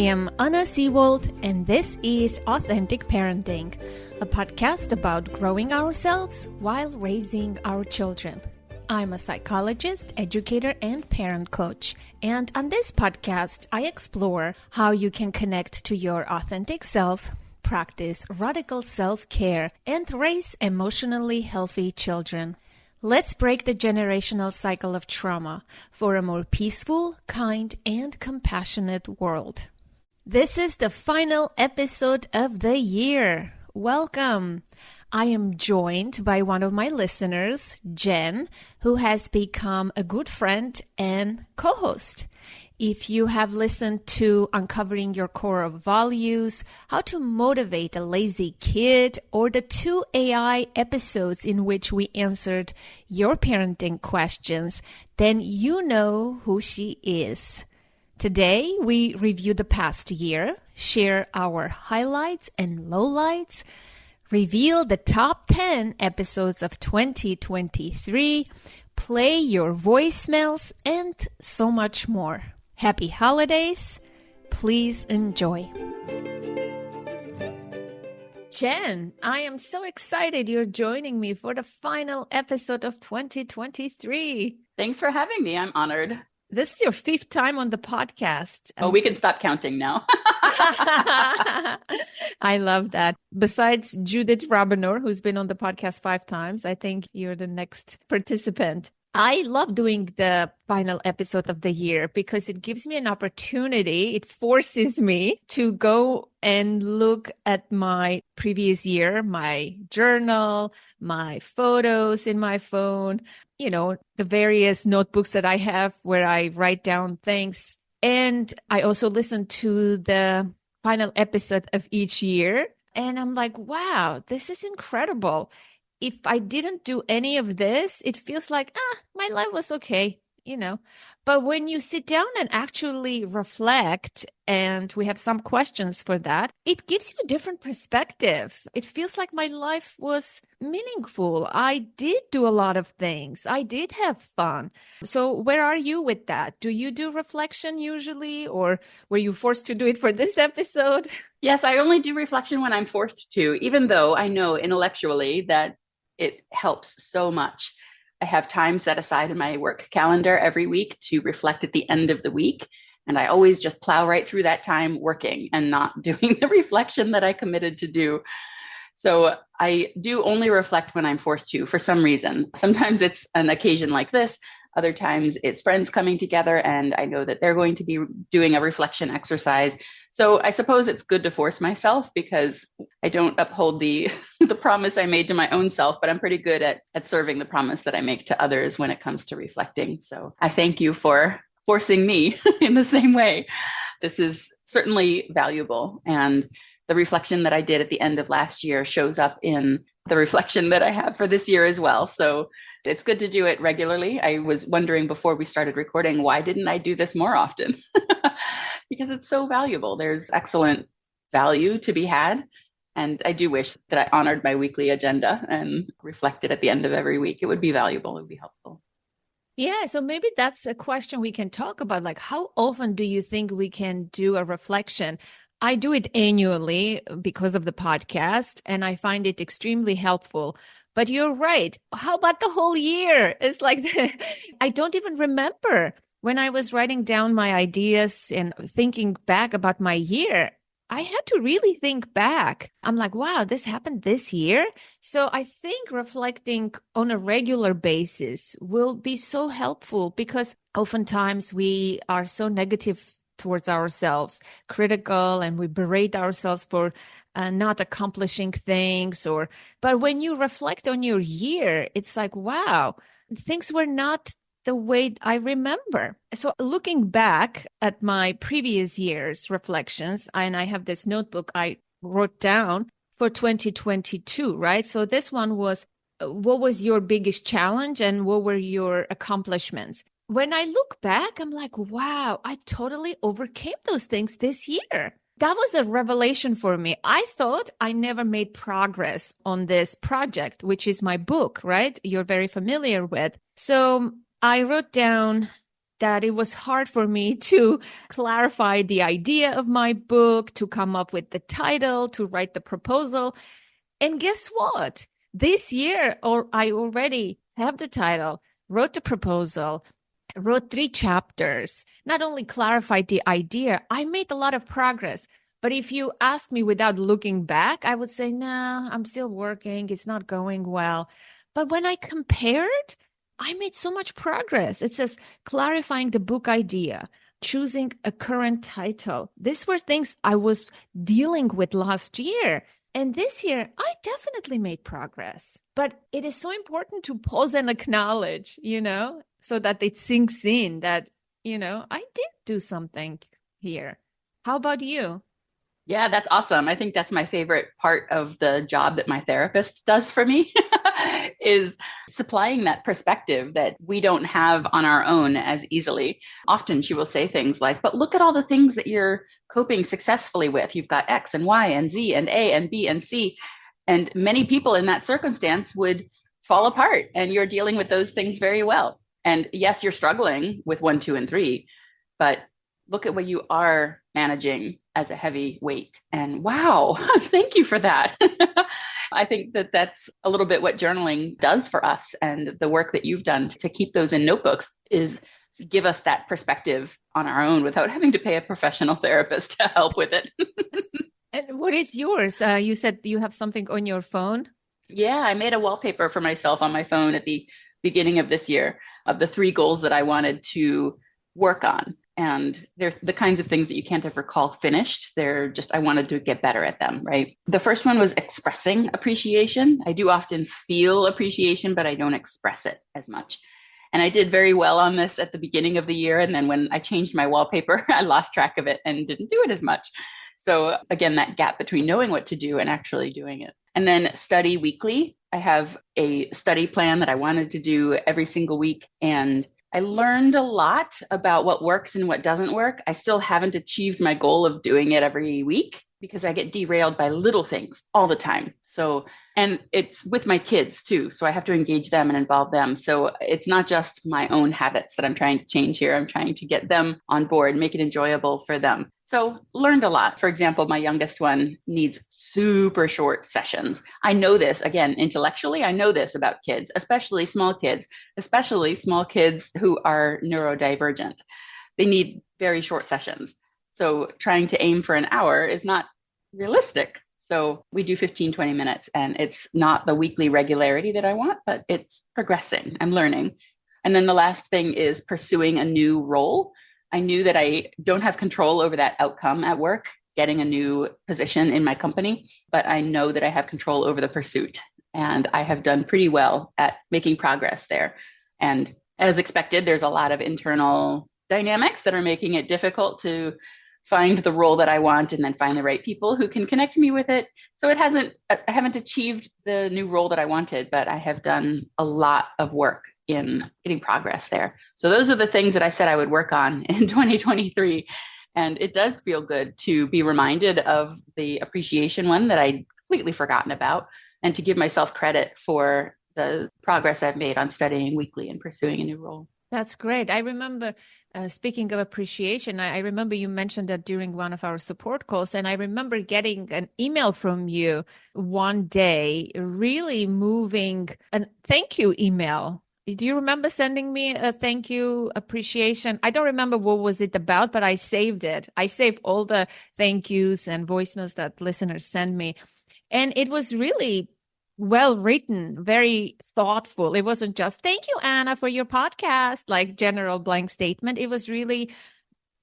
am Anna Seewald, and this is Authentic Parenting, a podcast about growing ourselves while raising our children. I'm a psychologist, educator, and parent coach. And on this podcast, I explore how you can connect to your authentic self, practice radical self-care, and raise emotionally healthy children. Let's break the generational cycle of trauma for a more peaceful, kind, and compassionate world. This is the final episode of the year. Welcome. I am joined by one of my listeners, Jen, who has become a good friend and co-host. If you have listened to Uncovering Your Core Values, How to Motivate a Lazy Kid, or the 2 AI episodes in which we answered your parenting questions, then you know who she is. Today, we review the past year, share our highlights and lowlights, reveal the top 10 episodes of 2023, play your voicemails, and so much more. Happy holidays. Please enjoy. Jen, I am so excited you're joining me for the final episode of 2023. Thanks for having me. I'm honored. This is your 5th time on the podcast. Oh, we can stop counting now. I love that. Besides Judith Rabinor, who's been on the podcast 5 times, I think you're the next participant. I love doing the final episode of the year because it gives me an opportunity. It forces me to go and look at my previous year, my journal, my photos in my phone, the various notebooks that I have where I write down things. And I also listen to the final episode of each year. And I'm like, wow, this is incredible. If I didn't do any of this, it feels like, my life was okay, But when you sit down and actually reflect, and we have some questions for that, it gives you a different perspective. It feels like my life was meaningful. I did do a lot of things. I did have fun. So where are you with that? Do you do reflection usually, or were you forced to do it for this episode? Yes, I only do reflection when I'm forced to, even though I know intellectually that it helps so much. I have time set aside in my work calendar every week to reflect at the end of the week. And I always just plow right through that time working and not doing the reflection that I committed to do. So I do only reflect when I'm forced to for some reason. Sometimes it's an occasion like this. Other times it's friends coming together and I know that they're going to be doing a reflection exercise. So I suppose it's good to force myself because I don't uphold the promise I made to my own self, but I'm pretty good at serving the promise that I make to others when it comes to reflecting. So I thank you for forcing me in the same way. This is certainly valuable. And the reflection that I did at the end of last year shows up in the reflection that I have for this year as well. So it's good to do it regularly. I was wondering before we started recording, why didn't I do this more often? Because it's so valuable. There's excellent value to be had. And I do wish that I honored my weekly agenda and reflected at the end of every week. It would be valuable. It would be helpful. Yeah, so maybe that's a question we can talk about. Like, how often do you think we can do a reflection? I do it annually because of the podcast, and I find it extremely helpful. But you're right. How about the whole year? It's like, I don't even remember when I was writing down my ideas and thinking back about my year. I had to really think back. I'm like, wow, this happened this year. So I think reflecting on a regular basis will be so helpful because oftentimes we are so negative towards ourselves, critical, and we berate ourselves for not accomplishing things. But when you reflect on your year, it's like, wow, things were not the way I remember. So looking back at my previous year's reflections, and I have this notebook I wrote down for 2022, right? So this one was, what was your biggest challenge and what were your accomplishments? When I look back, I'm like, wow, I totally overcame those things this year. That was a revelation for me. I thought I never made progress on this project, which is my book, right? You're very familiar with. So I wrote down that it was hard for me to clarify the idea of my book, to come up with the title, to write the proposal. And guess what? This year, I already have the title, wrote the proposal, wrote 3 chapters, not only clarified the idea, I made a lot of progress. But if you ask me without looking back, I would say, no, I'm still working. It's not going well. But when I compared, I made so much progress. It says clarifying the book idea, choosing a current title. These were things I was dealing with last year. And this year, I definitely made progress. But it is so important to pause and acknowledge, so that it sinks in that, I did do something here. How about you? Yeah, that's awesome. I think that's my favorite part of the job that my therapist does for me is supplying that perspective that we don't have on our own as easily. Often she will say things like, but look at all the things that you're coping successfully with. You've got X and Y and Z and A and B and C. And many people in that circumstance would fall apart, and you're dealing with those things very well. And yes, you're struggling with 1, 2, and 3, but look at what you are managing as a heavy weight. And wow, thank you for that. I think that that's a little bit what journaling does for us. And the work that you've done to keep those in notebooks is give us that perspective on our own without having to pay a professional therapist to help with it. And what is yours? You said you have something on your phone? Yeah, I made a wallpaper for myself on my phone at the beginning of this year of the 3 goals that I wanted to work on. And they're the kinds of things that you can't ever call finished. They're just, I wanted to get better at them, right? The first one was expressing appreciation. I do often feel appreciation, but I don't express it as much. And I did very well on this at the beginning of the year. And then when I changed my wallpaper, I lost track of it and didn't do it as much. So again, that gap between knowing what to do and actually doing it. And then study weekly. I have a study plan that I wanted to do every single week. And I learned a lot about what works and what doesn't work. I still haven't achieved my goal of doing it every week because I get derailed by little things all the time. So, and it's with my kids too. So I have to engage them and involve them. So it's not just my own habits that I'm trying to change here. I'm trying to get them on board, make it enjoyable for them. So learned a lot. For example, my youngest one needs super short sessions. I know this, again, intellectually, I know this about kids, especially small kids who are neurodivergent. They need very short sessions. So trying to aim for an hour is not realistic. So we do 15, 20 minutes, and it's not the weekly regularity that I want, but it's progressing. I'm learning. And then the last thing is pursuing a new role. I knew that I don't have control over that outcome at work, getting a new position in my company, but I know that I have control over the pursuit. And I have done pretty well at making progress there. And as expected, there's a lot of internal dynamics that are making it difficult to find the role that I want and then find the right people who can connect me with it. So I haven't achieved the new role that I wanted, but I have done a lot of work in getting progress there. So those are the things that I said I would work on in 2023. And it does feel good to be reminded of the appreciation one that I'd completely forgotten about, and to give myself credit for the progress I've made on studying weekly and pursuing a new role. That's great. I remember, speaking of appreciation, I remember you mentioned that during one of our support calls, and I remember getting an email from you one day, really moving, a thank you email. Do you remember sending me a thank you appreciation? I don't remember what was it about, but I saved it. I saved all the thank yous and voicemails that listeners send me. And it was really well written, very thoughtful. It wasn't just thank you, Anna, for your podcast, like general blank statement. It was really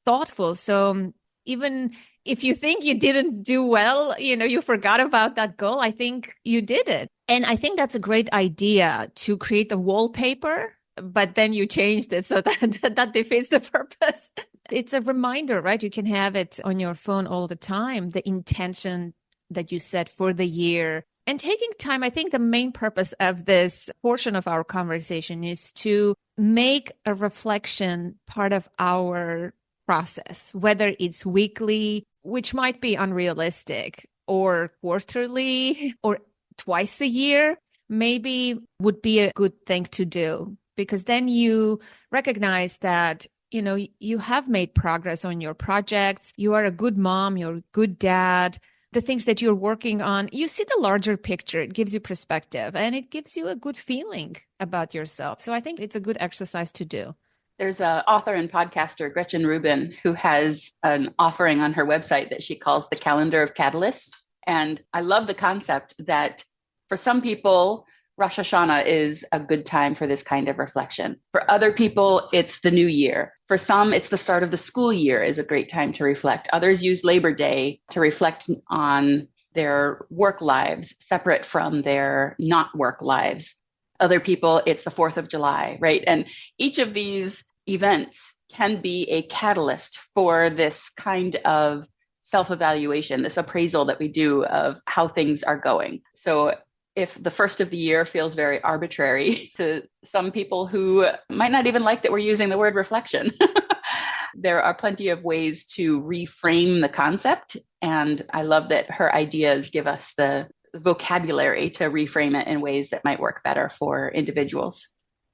thoughtful. So even if you think you didn't do well, you forgot about that goal, I think you did it. And I think that's a great idea to create a wallpaper, but then you changed it so that defeats the purpose. It's a reminder, right? You can have it on your phone all the time, the intention that you set for the year. And taking time, I think the main purpose of this portion of our conversation is to make a reflection part of our process, whether it's weekly, which might be unrealistic, or quarterly, or twice a year, maybe would be a good thing to do, because then you recognize that you have made progress on your projects. You are a good mom. You're a good dad. The things that you're working on, you see the larger picture. It gives you perspective and it gives you a good feeling about yourself. So I think it's a good exercise to do. There's an author and podcaster, Gretchen Rubin, who has an offering on her website that she calls the Calendar of Catalysts. And I love the concept that for some people, Rosh Hashanah is a good time for this kind of reflection. For other people, it's the new year. For some, it's the start of the school year is a great time to reflect. Others use Labor Day to reflect on their work lives, separate from their not work lives. Other people, it's the 4th of July, right? And each of these events can be a catalyst for this kind of self-evaluation, this appraisal that we do of how things are going. So if the first of the year feels very arbitrary to some people who might not even like that we're using the word reflection, there are plenty of ways to reframe the concept. And I love that her ideas give us the vocabulary to reframe it in ways that might work better for individuals.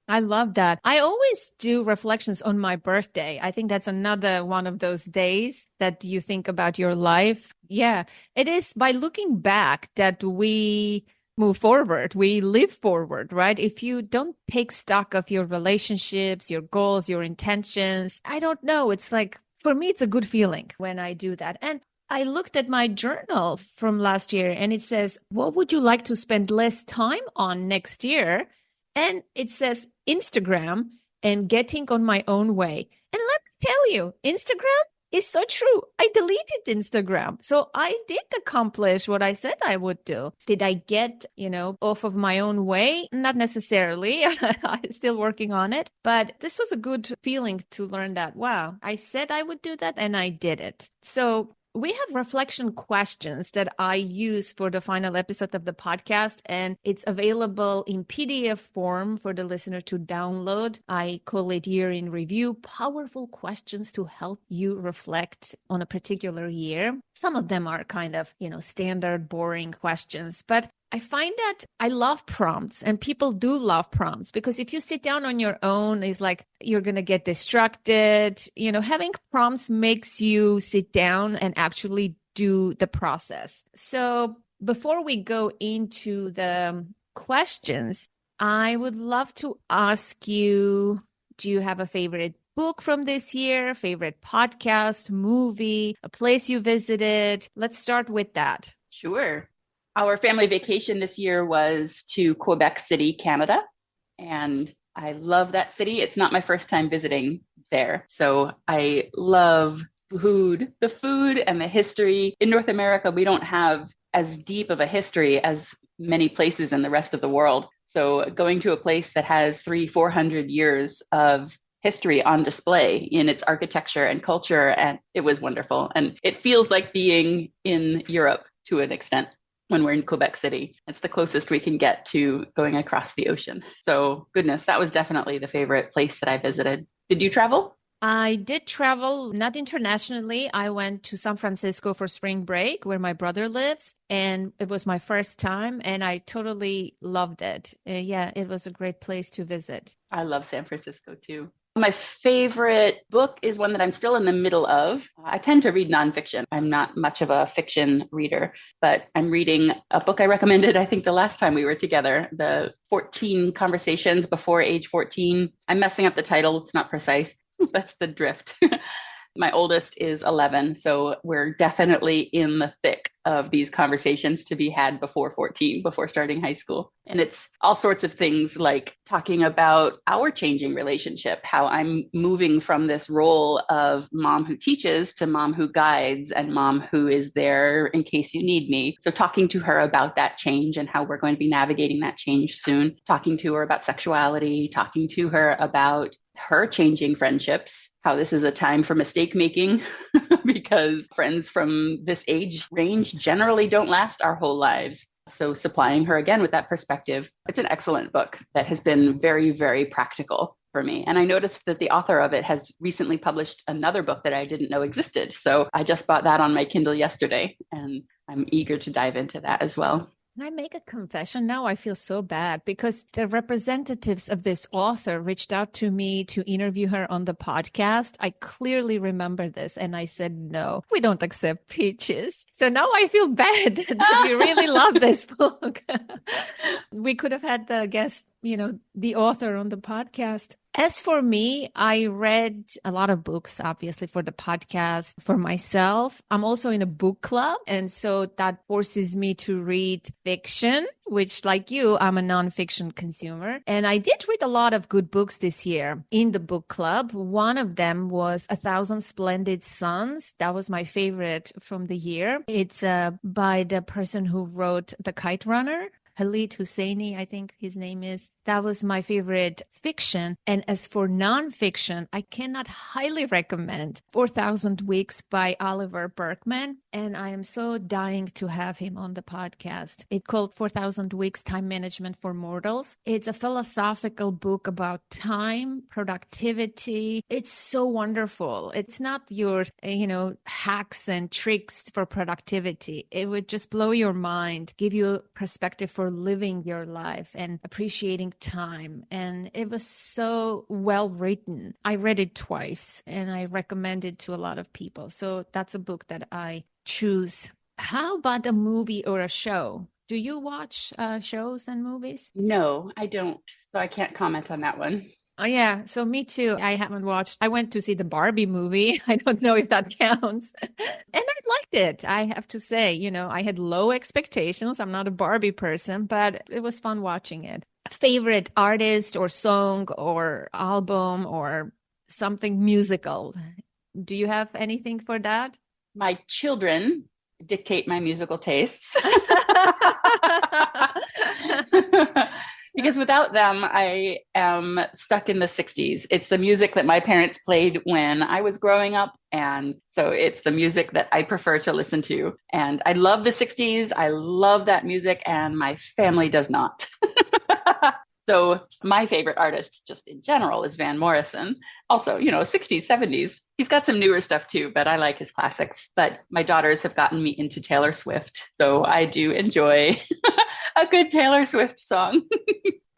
I love that. I always do reflections on my birthday. I think that's another one of those days that you think about your life. Yeah, it is by looking back that we move forward, we live forward, right? If you don't take stock of your relationships, your goals, your intentions, I don't know. It's like, for me, it's a good feeling when I do that. And I looked at my journal from last year and it says, what would you like to spend less time on next year? And it says Instagram and getting on my own way. And let me tell you, Instagram is so true. I deleted Instagram. So I did accomplish what I said I would do. Did I get, off of my own way? Not necessarily. I'm still working on it. But this was a good feeling to learn that, wow, I said I would do that and I did it. So we have reflection questions that I use for the final episode of the podcast, and it's available in PDF form for the listener to download. I call it Year in Review, powerful questions to help you reflect on a particular year. Some of them are kind of, standard, boring questions, but I find that I love prompts and people do love prompts because if you sit down on your own, it's like you're going to get distracted. Having prompts makes you sit down and actually do the process. So before we go into the questions, I would love to ask you, do you have a favorite book from this year, favorite podcast, movie, a place you visited? Let's start with that. Sure. Our family vacation this year was to Quebec City, Canada, and I love that city. It's not my first time visiting there, so I love the food and the history. In North America, we don't have as deep of a history as many places in the rest of the world. So going to a place that has 300-400 years of history on display in its architecture and culture, and it was wonderful. And it feels like being in Europe to an extent. When we're in Quebec City. It's the closest we can get to going across the ocean. So goodness, that was definitely the favorite place that I visited. Did you travel? I did travel, not internationally. I went to San Francisco for spring break where my brother lives. And it was my first time and I totally loved it. Yeah, it was a great place to visit. I love San Francisco too. My favorite book is one that I'm still in the middle of. I tend to read nonfiction. I'm not much of a fiction reader, but I'm reading a book I recommended, I think the last time we were together, the 14 Conversations Before Age 14. I'm messing up the title. It's not precise. That's the drift. My oldest is 11, so we're definitely in the thick of these conversations to be had before 14, before starting high school. And it's all sorts of things like talking about our changing relationship, how I'm moving from this role of mom who teaches to mom who guides and mom who is there in case you need me. So talking to her about that change and how we're going to be navigating that change soon, talking to her about sexuality, talking to her about her changing friendships, how this is a time for mistake making because friends from this age range generally don't last our whole lives. So supplying her again with that perspective. It's an excellent book that has been very, very practical for me. And I noticed that the author of it has recently published another book that I didn't know existed. So I just bought that on my Kindle yesterday and I'm eager to dive into that as well. Can I make a confession now? I feel so bad because the representatives of this author reached out to me to interview her on the podcast. I clearly remember this and I said, no, we don't accept pitches. So now I feel bad that we really love this book. We could have had the guest, the author on the podcast. As for me, I read a lot of books, obviously, for the podcast. For myself, I'm also in a book club. And so that forces me to read fiction, which, like you, I'm a nonfiction consumer. And I did read a lot of good books this year in the book club. One of them was A Thousand Splendid Suns. That was my favorite from the year. It's by the person who wrote The Kite Runner. Khalid Hosseini, I think his name is. That was my favorite fiction. And as for nonfiction, I cannot highly recommend 4,000 Weeks by Oliver Berkman. And I am so dying to have him on the podcast. It's called 4,000 Weeks, Time Management for Mortals. It's a philosophical book about time, productivity. It's so wonderful. It's not your, hacks and tricks for productivity. It would just blow your mind, give you a perspective for living your life and appreciating time. And it was so well written. I read it twice and I recommend it to a lot of people. So that's a book that I choose. How about a movie or a show? Do you watch shows and movies? No, I don't. So I can't comment on that one. Oh, yeah. So me too. I haven't watched. I went to see the Barbie movie. I don't know if that counts. And I liked it. I have to say, I had low expectations. I'm not a Barbie person, but it was fun watching it. Favorite artist or song or album or something musical? Do you have anything for that? My children dictate my musical tastes. Because without them, I am stuck in the 60s. It's the music that my parents played when I was growing up. And so it's the music that I prefer to listen to. And I love the 60s. I love that music, and my family does not. So my favorite artist just in general is Van Morrison. Also, 60s, 70s. He's got some newer stuff too, but I like his classics. But my daughters have gotten me into Taylor Swift. So I do enjoy a good Taylor Swift song.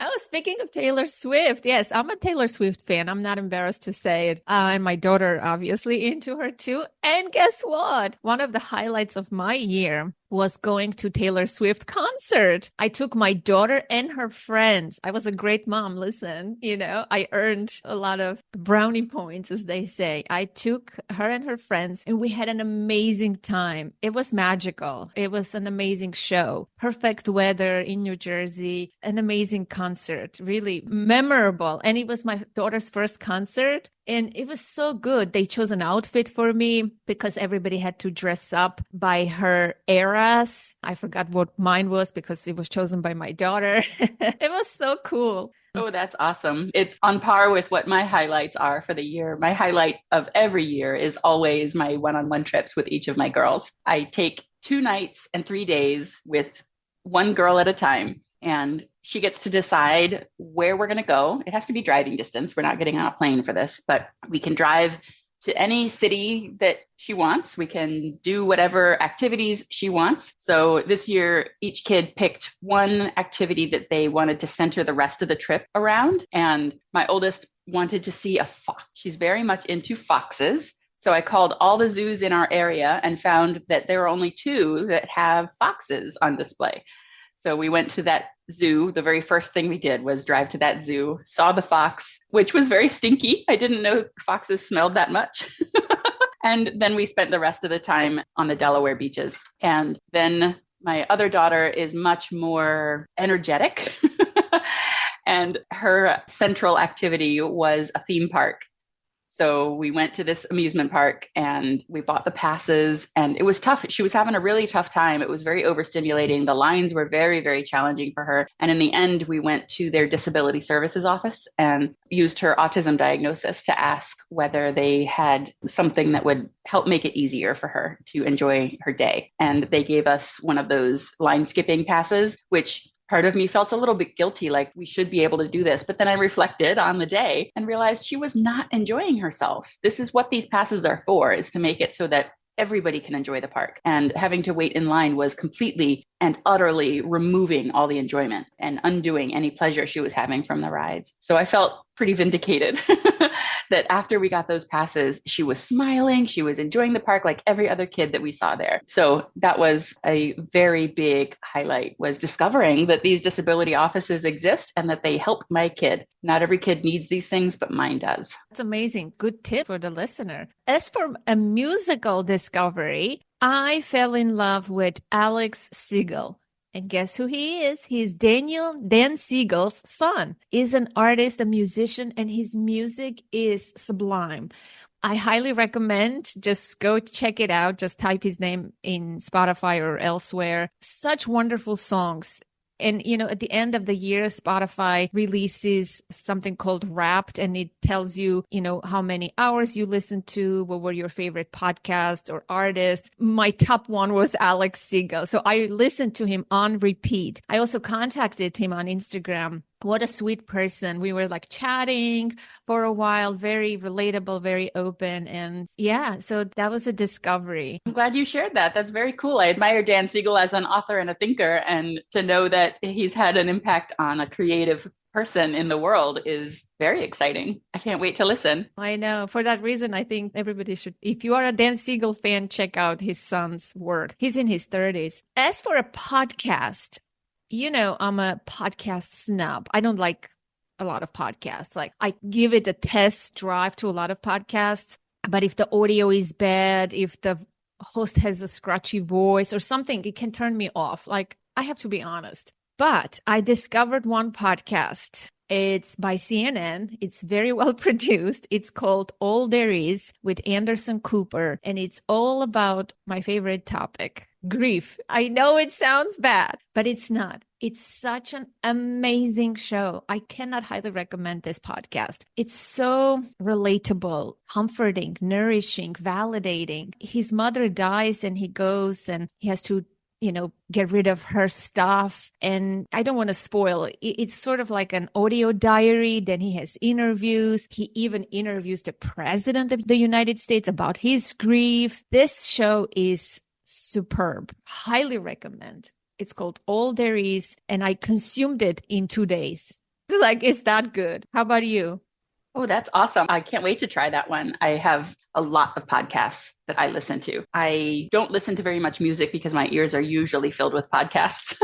Oh, speaking of Taylor Swift, yes, I'm a Taylor Swift fan. I'm not embarrassed to say it. And my daughter, obviously, into her too. And guess what? One of the highlights of my year was going to Taylor Swift concert. I took my daughter and her friends. I was a great mom. Listen, I earned a lot of brownie points, as they say. I took her and her friends and we had an amazing time. It was magical. It was an amazing show. Perfect weather in New Jersey, an amazing concert, really memorable. And it was my daughter's first concert. And it was so good. They chose an outfit for me because everybody had to dress up by her eras. I forgot what mine was because it was chosen by my daughter. It was so cool. Oh, that's awesome. It's on par with what my highlights are for the year. My highlight of every year is always my one-on-one trips with each of my girls. I take 2 nights and 3 days with one girl at a time. And she gets to decide where we're going to go. It has to be driving distance. We're not getting on a plane for this, but we can drive to any city that she wants. We can do whatever activities she wants. So this year, each kid picked one activity that they wanted to center the rest of the trip around. And my oldest wanted to see a fox. She's very much into foxes. So I called all the zoos in our area and found that there are only 2 that have foxes on display. So we went to that zoo. The very first thing we did was drive to that zoo, saw the fox, which was very stinky. I didn't know foxes smelled that much. And then we spent the rest of the time on the Delaware beaches. And then my other daughter is much more energetic. And her central activity was a theme park. So we went to this amusement park and we bought the passes, and it was tough. She was having a really tough time. It was very overstimulating. The lines were very, very challenging for her. And in the end, we went to their disability services office and used her autism diagnosis to ask whether they had something that would help make it easier for her to enjoy her day. And they gave us one of those line skipping passes, which part of me felt a little bit guilty, like we should be able to do this. But then I reflected on the day and realized she was not enjoying herself. This is what these passes are for, is to make it so that everybody can enjoy the park. And having to wait in line was completely and utterly removing all the enjoyment and undoing any pleasure she was having from the rides. So I felt pretty vindicated that after we got those passes, she was smiling, she was enjoying the park like every other kid that we saw there. So that was a very big highlight, was discovering that these disability offices exist and that they help my kid. Not every kid needs these things, but mine does. That's amazing. Good tip for the listener. As for a musical discovery, I fell in love with Alex Seewald. And guess who he is? He's Dan Seewald's son. He's an artist, a musician, and his music is sublime. I highly recommend just go check it out. Just type his name in Spotify or elsewhere. Such wonderful songs. And, at the end of the year, Spotify releases something called Wrapped, and it tells you, how many hours you listened to, what were your favorite podcasts or artists. My top one was Alex Seewald. So I listened to him on repeat. I also contacted him on Instagram. What a sweet person. We were chatting for a while, very relatable, very open. And yeah, so that was a discovery. I'm glad you shared that. That's very cool. I admire Dan Seewald as an author and a thinker, and to know that he's had an impact on a creative person in the world is very exciting. I can't wait to listen. I know. For that reason, I think everybody should, if you are a Dan Seewald fan, check out his son's work. He's in his 30s. As for a podcast, I'm a podcast snob. I don't like a lot of podcasts. I give it a test drive to a lot of podcasts. But if the audio is bad, if the host has a scratchy voice or something, it can turn me off. I have to be honest. But I discovered one podcast. It's by CNN. It's very well produced. It's called All There Is with Anderson Cooper. And it's all about my favorite topic, grief. I know it sounds bad, but it's not. It's such an amazing show. I cannot highly recommend this podcast. It's so relatable, comforting, nourishing, validating. His mother dies and he goes and he has to get rid of her stuff. And I don't want to spoil it. It's sort of like an audio diary. Then he has interviews. He even interviews the president of the United States about his grief. This show is superb. Highly recommend. It's called All There Is, and I consumed it in 2 days. It's that good. How about you? Oh, that's awesome. I can't wait to try that one. I have a lot of podcasts that I listen to. I don't listen to very much music because my ears are usually filled with podcasts.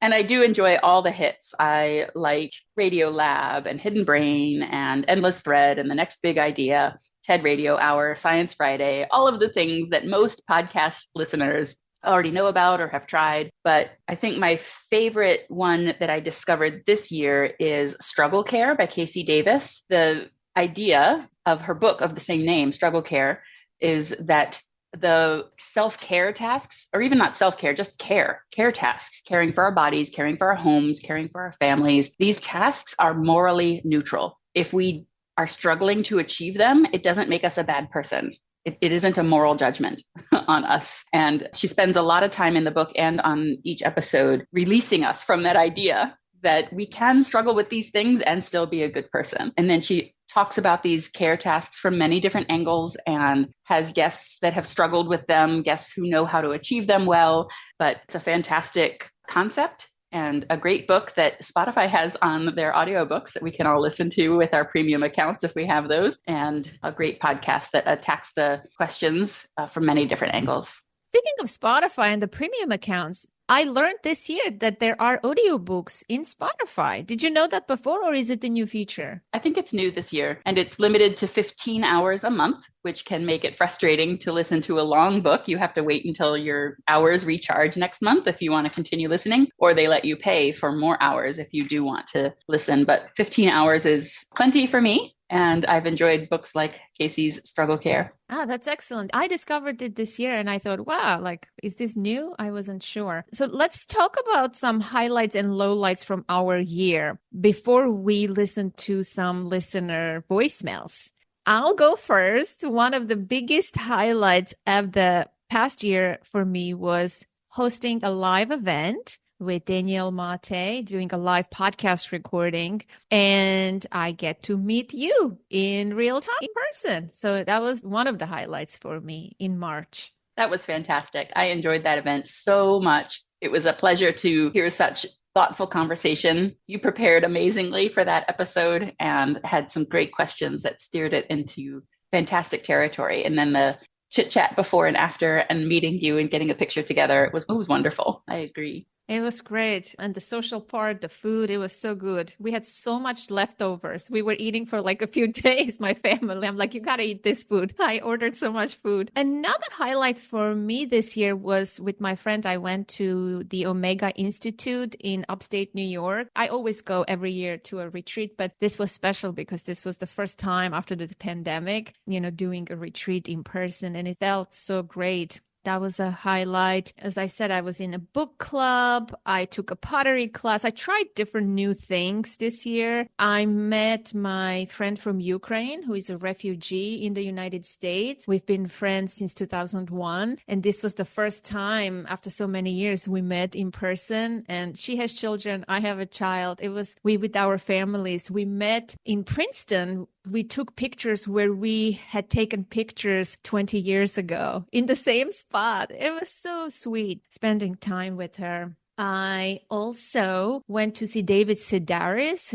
And I do enjoy all the hits. I like Radio Lab and Hidden Brain and Endless Thread and The Next Big Idea, TED Radio Hour, Science Friday, all of the things that most podcast listeners already know about or have tried. But I think my favorite one that I discovered this year is Struggle Care by Casey Davis. The idea of her book of the same name, Struggle Care, is that the self-care tasks, or even not self-care, just care tasks, caring for our bodies, caring for our homes, caring for our families, these tasks are morally neutral. If we are struggling to achieve them, it doesn't make us a bad person. It isn't a moral judgment on us. And she spends a lot of time in the book and on each episode releasing us from that idea that we can struggle with these things and still be a good person. And then she talks about these care tasks from many different angles and has guests that have struggled with them, guests who know how to achieve them well. But it's a fantastic concept and a great book that Spotify has on their audiobooks that we can all listen to with our premium accounts if we have those, and a great podcast that attacks the questions from many different angles. Speaking of Spotify and the premium accounts, I learned this year that there are audiobooks in Spotify. Did you know that before, or is it the new feature? I think it's new this year, and it's limited to 15 hours a month, which can make it frustrating to listen to a long book. You have to wait until your hours recharge next month if you want to continue listening, or they let you pay for more hours if you do want to listen. But 15 hours is plenty for me. And I've enjoyed books like Casey's Struggle Care. Ah, that's excellent. I discovered it this year and I thought, wow, is this new? I wasn't sure. So let's talk about some highlights and lowlights from our year before we listen to some listener voicemails. I'll go first. One of the biggest highlights of the past year for me was hosting a live event with Danielle Maté doing a live podcast recording, and I get to meet you in real time in person. So that was one of the highlights for me in March. That was fantastic. I enjoyed that event so much. It was a pleasure to hear such thoughtful conversation. You prepared amazingly for that episode and had some great questions that steered it into fantastic territory. And then the chit chat before and after and meeting you and getting a picture together, it was wonderful. I agree. It was great. And the social part, the food, it was so good. We had so much leftovers. We were eating for like a few days, my family. I'm like, you got to eat this food. I ordered so much food. Another highlight for me this year was with my friend. I went to the Omega Institute in upstate New York. I always go every year to a retreat, but this was special because this was the first time after the pandemic, doing a retreat in person, and it felt so great. That was a highlight. As I said, I was in a book club. I took a pottery class. I tried different new things this year. I met my friend from Ukraine, who is a refugee in the United States. We've been friends since 2001. And this was the first time after so many years we met in person. And she has children. I have a child. It was we with our families. We met in Princeton. We took pictures where we had taken pictures 20 years ago in the same spot. It was so sweet spending time with her. I also went to see David Sedaris,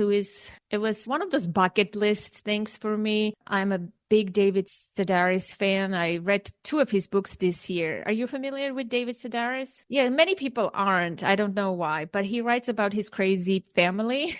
it was one of those bucket list things for me. I'm a big David Sedaris fan. I read 2 of his books this year. Are you familiar with David Sedaris? Yeah, many people aren't. I don't know why, but he writes about his crazy family.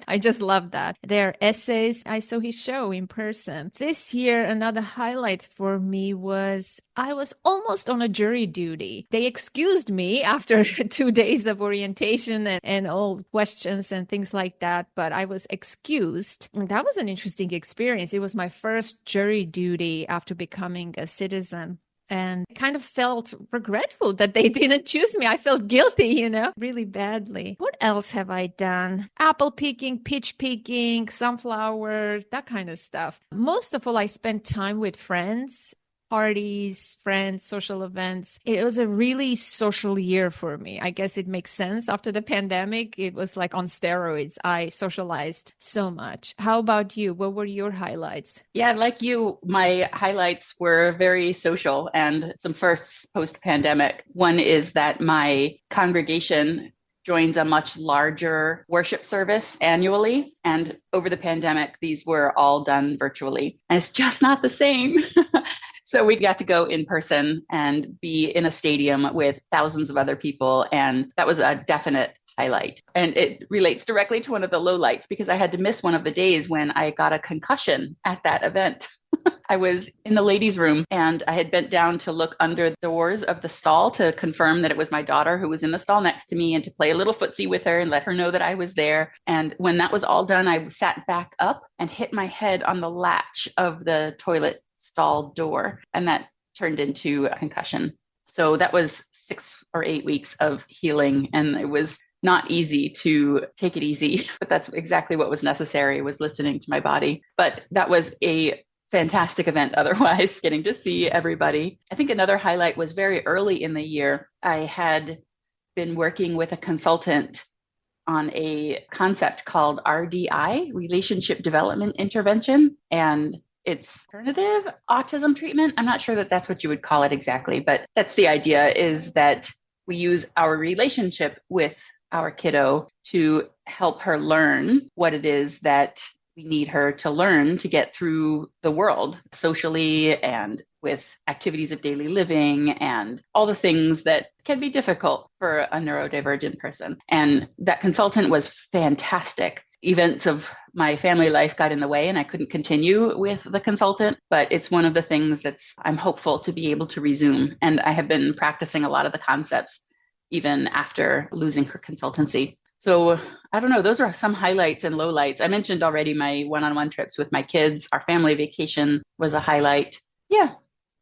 I just love that. Their essays. I saw his show in person. This year, another highlight for me was I was almost on a jury duty. They excused me after 2 days of orientation and all questions and things like that, but I was excused. And that was an interesting experience. It was my first jury duty after becoming a citizen. And I kind of felt regretful that they didn't choose me. I felt guilty, really badly. What else have I done? Apple picking, peach picking, sunflower, that kind of stuff. Most of all, I spent time with friends. Parties, friends, social events. It was a really social year for me. I guess it makes sense. After the pandemic, it was like on steroids. I socialized so much. How about you? What were your highlights? Yeah, like you, my highlights were very social and some firsts post-pandemic. One is that my congregation joins a much larger worship service annually. And over the pandemic, these were all done virtually. And it's just not the same. So we got to go in person and be in a stadium with thousands of other people. And that was a definite highlight. And it relates directly to one of the lowlights because I had to miss one of the days when I got a concussion at that event. I was in the ladies' room and I had bent down to look under the doors of the stall to confirm that it was my daughter who was in the stall next to me and to play a little footsie with her and let her know that I was there. And when that was all done, I sat back up and hit my head on the latch of the toilet stall door, and that turned into a concussion. So that was 6 or 8 weeks of healing, and it was not easy to take it easy, but that's exactly what was necessary, was listening to my body. But that was a fantastic event otherwise, getting to see everybody. I think another highlight was very early in the year. I had been working with a consultant on a concept called RDI, Relationship Development Intervention, and it's alternative autism treatment. I'm not sure that that's what you would call it exactly, but that's the idea, is that we use our relationship with our kiddo to help her learn what it is that we need her to learn to get through the world socially and with activities of daily living and all the things that can be difficult for a neurodivergent person. And that consultant was fantastic. Events of my family life got in the way and I couldn't continue with the consultant, but it's one of the things I'm hopeful to be able to resume. And I have been practicing a lot of the concepts even after losing her consultancy. So I don't know, those are some highlights and lowlights. I mentioned already my one-on-one trips with my kids. Our family vacation was a highlight. Yeah,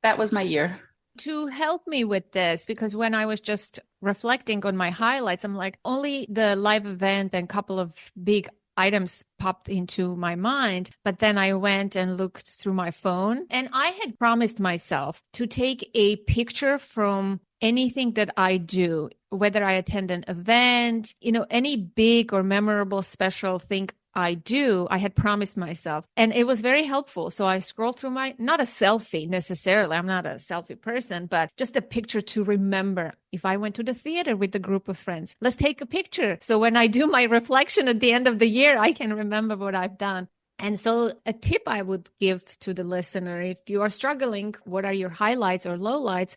that was my year. To help me with this, because when I was just reflecting on my highlights, I'm like, only the live event and a couple of big items popped into my mind. But then I went and looked through my phone, and I had promised myself to take a picture from anything that I do, whether I attend an event, any big or memorable special thing I do, I had promised myself. And it was very helpful. So I scroll through not a selfie necessarily. I'm not a selfie person, but just a picture to remember. If I went to the theater with a group of friends, let's take a picture. So when I do my reflection at the end of the year, I can remember what I've done. And so a tip I would give to the listener, if you are struggling, what are your highlights or lowlights?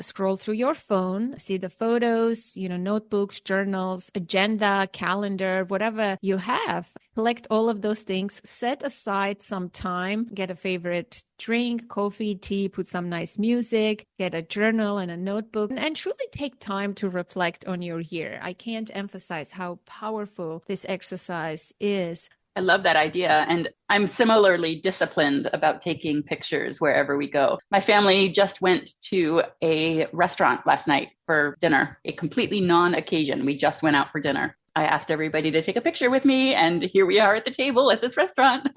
Scroll through your phone, see the photos, notebooks, journals, agenda, calendar, whatever you have. Collect all of those things, set aside some time, get a favorite drink, coffee, tea, put some nice music, get a journal and a notebook, and truly take time to reflect on your year. I can't emphasize how powerful this exercise is. I love that idea. And I'm similarly disciplined about taking pictures wherever we go. My family just went to a restaurant last night for dinner, a completely non-occasion. We just went out for dinner. I asked everybody to take a picture with me, and here we are at the table at this restaurant.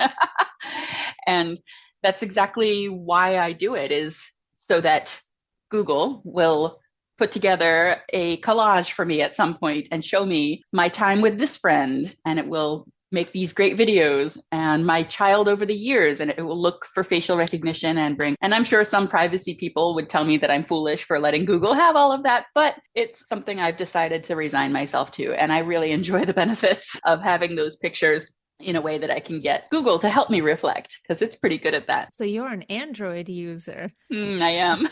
And that's exactly why I do it, is so that Google will put together a collage for me at some point and show me my time with this friend, and it will make these great videos and my child over the years, and it will look for facial recognition and I'm sure some privacy people would tell me that I'm foolish for letting Google have all of that, but it's something I've decided to resign myself to. And I really enjoy the benefits of having those pictures in a way that I can get Google to help me reflect, because it's pretty good at that. So you're an Android user. I am.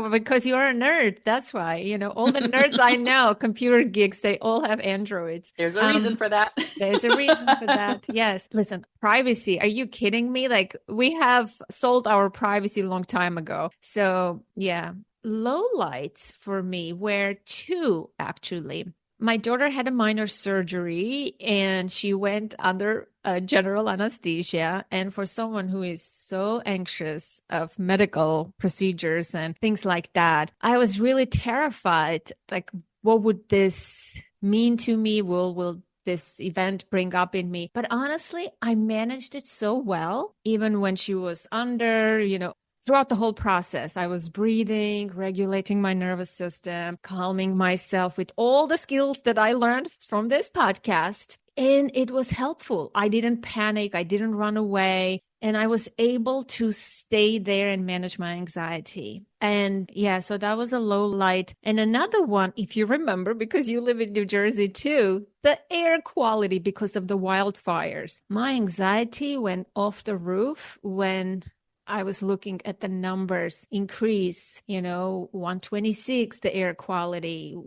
Because you're a nerd. That's why, all the nerds I know, computer geeks, they all have Androids. There's a reason for that. There's a reason for that. Yes. Listen, privacy. Are you kidding me? Like, we have sold our privacy a long time ago. So yeah, lowlights for me were two, actually. My daughter had a minor surgery and she went under general anesthesia. And for someone who is so anxious of medical procedures and things like that, I was really terrified. Like, what would this mean to me? Will this event bring up in me? But honestly, I managed it so well, even when she was under, throughout the whole process. I was breathing, regulating my nervous system, calming myself with all the skills that I learned from this podcast. And it was helpful. I didn't panic. I didn't run away. And I was able to stay there and manage my anxiety. And yeah, so that was a low light. And another one, if you remember, because you live in New Jersey too, the air quality because of the wildfires. My anxiety went off the roof when I was looking at the numbers increase, 126, the air quality,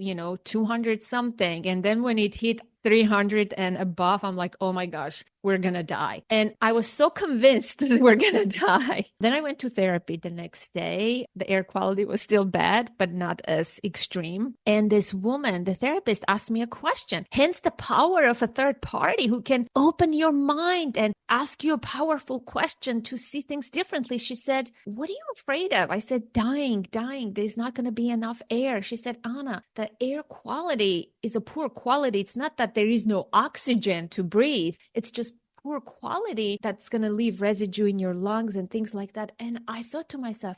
200 something. And then when it hit 300 and above, I'm like, oh my gosh, we're going to die. And I was so convinced that we're going to die. Then I went to therapy the next day. The air quality was still bad, but not as extreme. And this woman, the therapist, asked me a question. Hence the power of a third party who can open your mind and ask you a powerful question to see things differently. She said, what are you afraid of? I said, dying. There's not going to be enough air. She said, Anna, the air quality is a poor quality. It's not that there is no oxygen to breathe. It's just poor quality that's going to leave residue in your lungs and things like that. And I thought to myself,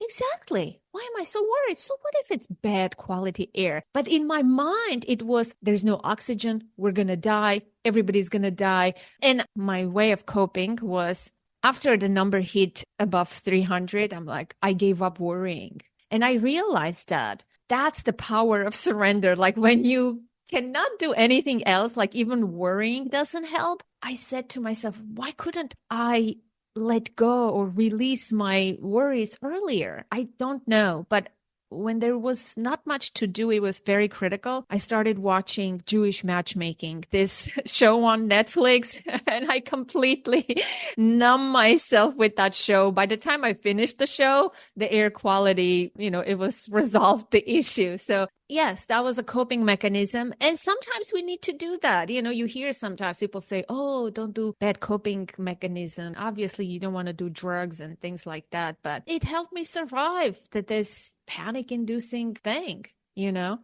exactly. Why am I so worried? So what if it's bad quality air? But in my mind, it was, there's no oxygen. We're going to die. Everybody's going to die. And my way of coping was, after the number hit above 300, I'm like, I gave up worrying. And I realized that that's the power of surrender. Like, when you cannot do anything else, like even worrying doesn't help, I said to myself, why couldn't I let go or release my worries earlier? I don't know. But when there was not much to do, it was very critical. I started watching Jewish Matchmaking, this show on Netflix, and I completely numbed myself with that show. By the time I finished the show, the air quality, it was resolved the issue. So yes, that was a coping mechanism. And sometimes we need to do that. You hear sometimes people say, oh, don't do bad coping mechanism. Obviously, you don't want to do drugs and things like that. But it helped me survive this panic-inducing thing,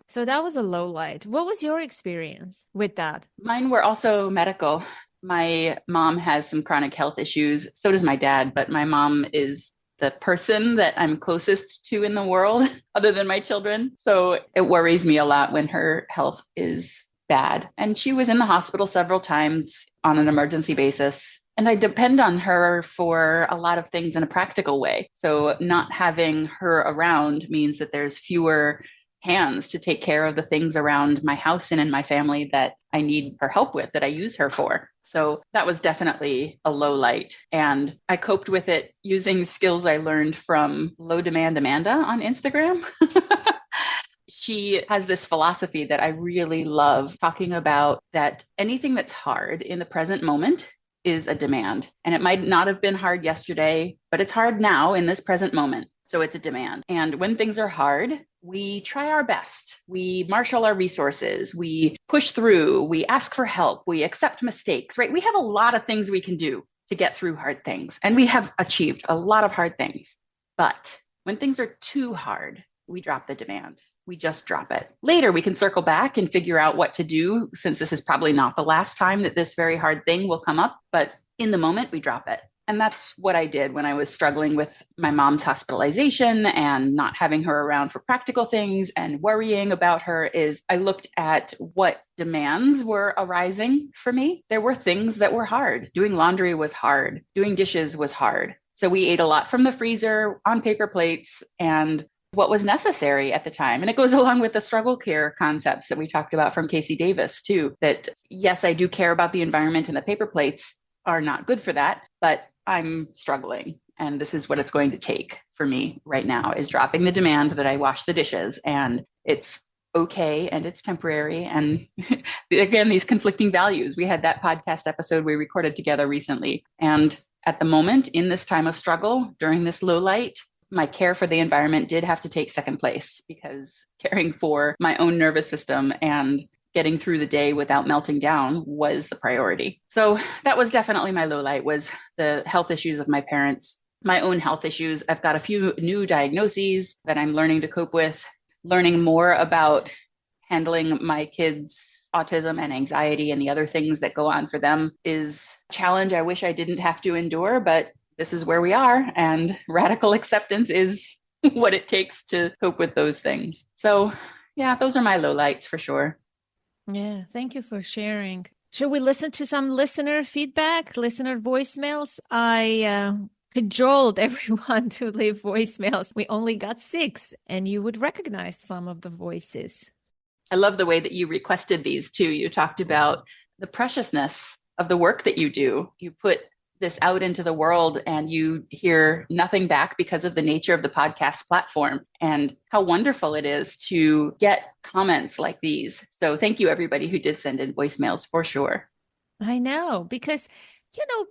So that was a low light. What was your experience with that? Mine were also medical. My mom has some chronic health issues. So does my dad. But my mom is the person that I'm closest to in the world other than my children. So it worries me a lot when her health is bad. And she was in the hospital several times on an emergency basis. And I depend on her for a lot of things in a practical way. So not having her around means that there's fewer hands to take care of the things around my house and in my family that I need her help with, that I use her for. So that was definitely a low light. And I coped with it using skills I learned from Low Demand Amanda on Instagram. She has this philosophy that I really love, talking about that anything that's hard in the present moment is a demand. And it might not have been hard yesterday, but it's hard now in this present moment. So it's a demand. And when things are hard, we try our best. We marshal our resources. We push through. We ask for help. We accept mistakes, right? We have a lot of things we can do to get through hard things. And we have achieved a lot of hard things. But when things are too hard, we drop the demand. We just drop it. Later, we can circle back and figure out what to do, since this is probably not the last time that this very hard thing will come up. But in the moment, we drop it. And that's what I did when I was struggling with my mom's hospitalization and not having her around for practical things and worrying about her. Is I looked at what demands were arising for me. There were things that were hard. Doing laundry was hard. Doing dishes was hard. So we ate a lot from the freezer on paper plates and what was necessary at the time. And it goes along with the struggle care concepts that we talked about from Casey Davis too, that yes, I do care about the environment, and the paper plates are not good for that, but I'm struggling. And this is what it's going to take for me right now, is dropping the demand that I wash the dishes. And it's okay, and it's temporary. And again, these conflicting values. We had that podcast episode we recorded together recently. And at the moment, in this time of struggle, during this low light, my care for the environment did have to take second place, because caring for my own nervous system and getting through the day without melting down was the priority. So that was definitely my low light, was the health issues of my parents, my own health issues. I've got a few new diagnoses that I'm learning to cope with. Learning more about handling my kids' autism and anxiety and the other things that go on for them is a challenge I wish I didn't have to endure, but this is where we are, and radical acceptance is what it takes to cope with those things. So yeah, those are my lowlights for sure. Yeah, thank you for sharing. Should we listen to some listener feedback, listener voicemails? I cajoled everyone to leave voicemails. We only got 6, and you would recognize some of the voices. I love the way that you requested these too. You talked about the preciousness of the work that you do. You put this out into the world and you hear nothing back because of the nature of the podcast platform, and how wonderful it is to get comments like these. So thank you, everybody who did send in voicemails, for sure. I know, because,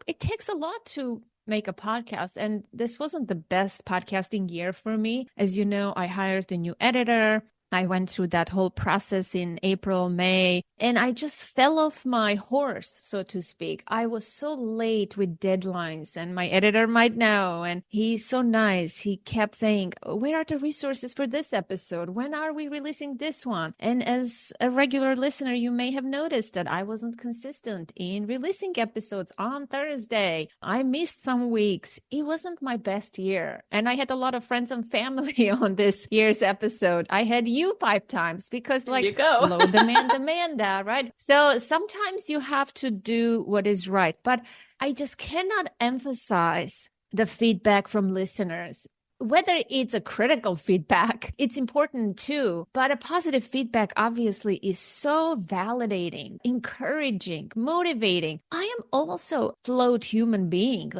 it takes a lot to make a podcast, and this wasn't the best podcasting year for me. As you know, I hired a new editor. I went through that whole process in April, May, and I just fell off my horse, so to speak. I was so late with deadlines, and my editor might know, and he's so nice. He kept saying, where are the resources for this episode? When are we releasing this one? And as a regular listener, you may have noticed that I wasn't consistent in releasing episodes on Thursday. I missed some weeks. It wasn't my best year. And I had a lot of friends and family on this year's episode. I had you 5 times because low demand Amanda, right? So sometimes you have to do what is right, but I just cannot emphasize the feedback from listeners. Whether it's a critical feedback, it's important too, but a positive feedback obviously is so validating, encouraging, motivating. I am also a flawed human being.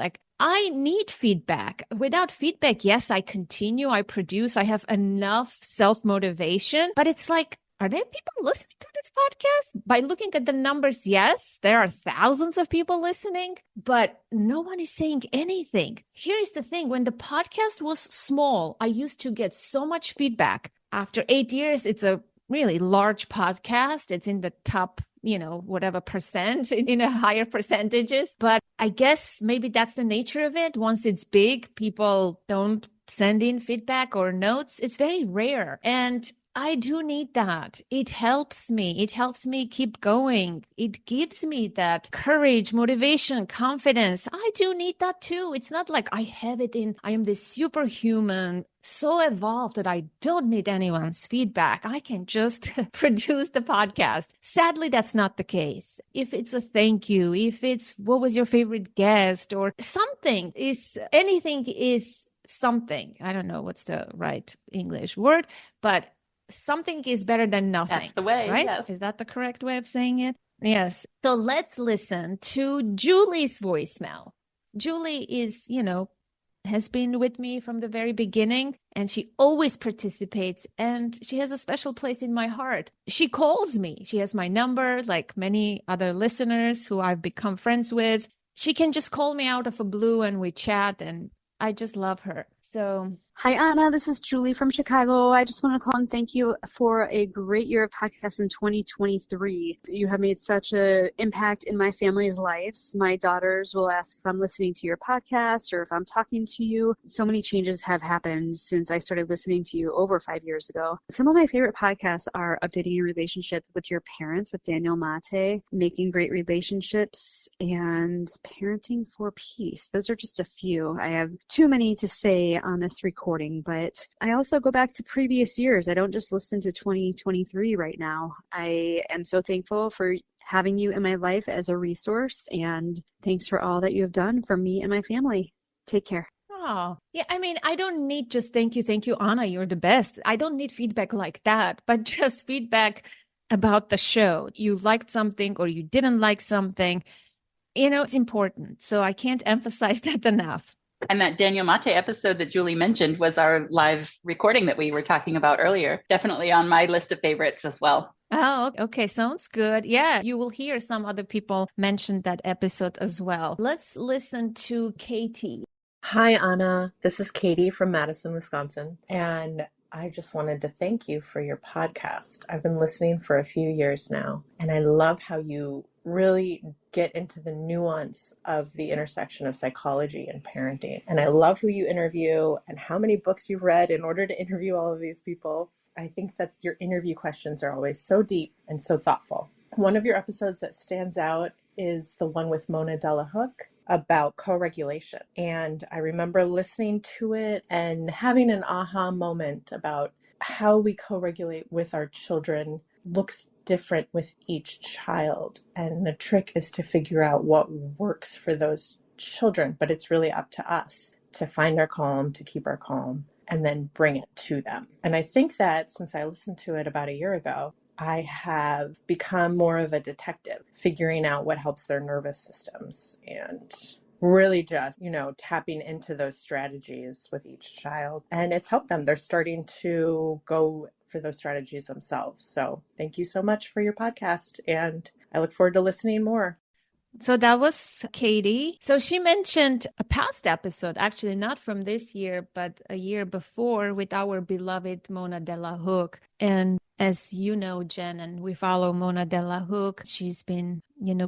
I need feedback. Without feedback, yes, I continue, I produce, I have enough self-motivation, but it's like, are there people listening to this podcast? By looking at the numbers, yes, there are thousands of people listening, but no one is saying anything. Here's the thing. When the podcast was small, I used to get so much feedback. After 8 years, it's a really large podcast. It's in the top, whatever percent, in a higher percentages. But I guess maybe that's the nature of it. Once it's big, people don't send in feedback or notes. It's very rare. And I do need that. It helps me. It helps me keep going. It gives me that courage, motivation, confidence. I do need that too. It's not like I have it I am this superhuman, so evolved that I don't need anyone's feedback. I can just produce the podcast. Sadly, that's not the case. If it's a thank you, if it's what was your favorite guest or anything is something. I don't know what's the right English word, but something is better than nothing. That's the way, right? yes. Is that the correct way of saying it? Yes. So let's listen to Julie's voicemail. Julie is, has been with me from the very beginning, and she always participates, and she has a special place in my heart. She calls me. She has my number, like many other listeners who I've become friends with. She can just call me out of the blue and we chat, and I just love her. So, hi, Anna. This is Julie from Chicago. I just want to call and thank you for a great year of podcasts in 2023. You have made such an impact in my family's lives. My daughters will ask if I'm listening to your podcast or if I'm talking to you. So many changes have happened since I started listening to you over 5 years ago. Some of my favorite podcasts are Updating Your Relationship with Your Parents with Daniel Maté, Making Great Relationships, and Parenting for Peace. Those are just a few. I have too many to say on this recording, but I also go back to previous years. I don't just listen to 2023 right now. I am so thankful for having you in my life as a resource, and thanks for all that you have done for me and my family. Take care. Oh, yeah. I mean, I don't need just thank you, Anna. You're the best. I don't need feedback like that, but just feedback about the show. You liked something or you didn't like something. It's important. So I can't emphasize that enough. And that Daniel Maté episode that Julie mentioned was our live recording that we were talking about earlier. Definitely on my list of favorites as well. Oh, okay. Sounds good. Yeah, you will hear some other people mention that episode as well. Let's listen to Katie. Hi, Anna. This is Katie from Madison, Wisconsin. And I just wanted to thank you for your podcast. I've been listening for a few years now, and I love how you really get into the nuance of the intersection of psychology and parenting. And I love who you interview and how many books you've read in order to interview all of these people. I think that your interview questions are always so deep and so thoughtful. One of your episodes that stands out is the one with Mona Delahooke about co-regulation. And I remember listening to it and having an aha moment about how we co-regulate with our children looks different with each child. And the trick is to figure out what works for those children, but it's really up to us to find our calm, to keep our calm, and then bring it to them. And I think that since I listened to it about a year ago, I have become more of a detective, figuring out what helps their nervous systems and really just, tapping into those strategies with each child. And it's helped them. They're starting to go for those strategies themselves. So thank you so much for your podcast. And I look forward to listening more. So that was Katie. So she mentioned a past episode, actually not from this year, but a year before with our beloved Mona Delahooke. And as you know, Jen, and we follow Mona Delahooke, she's been,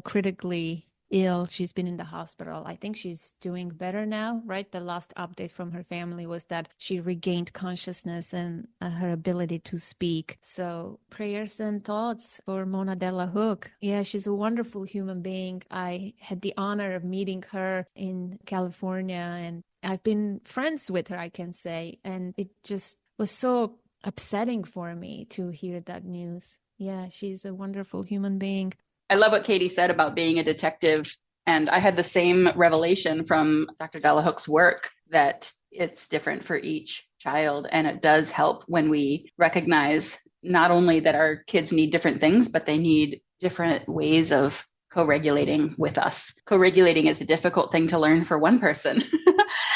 critically ill. She's been in the hospital. I think she's doing better now, right? The last update from her family was that she regained consciousness and her ability to speak. So prayers and thoughts for Mona Delahooke. Yeah, she's a wonderful human being. I had the honor of meeting her in California, and I've been friends with her, I can say. And it just was so upsetting for me to hear that news. Yeah, she's a wonderful human being. I love what Katie said about being a detective. And I had the same revelation from Dr. Delahooke's work that it's different for each child. And it does help when we recognize not only that our kids need different things, but they need different ways of co-regulating with us. Co-regulating is a difficult thing to learn for one person.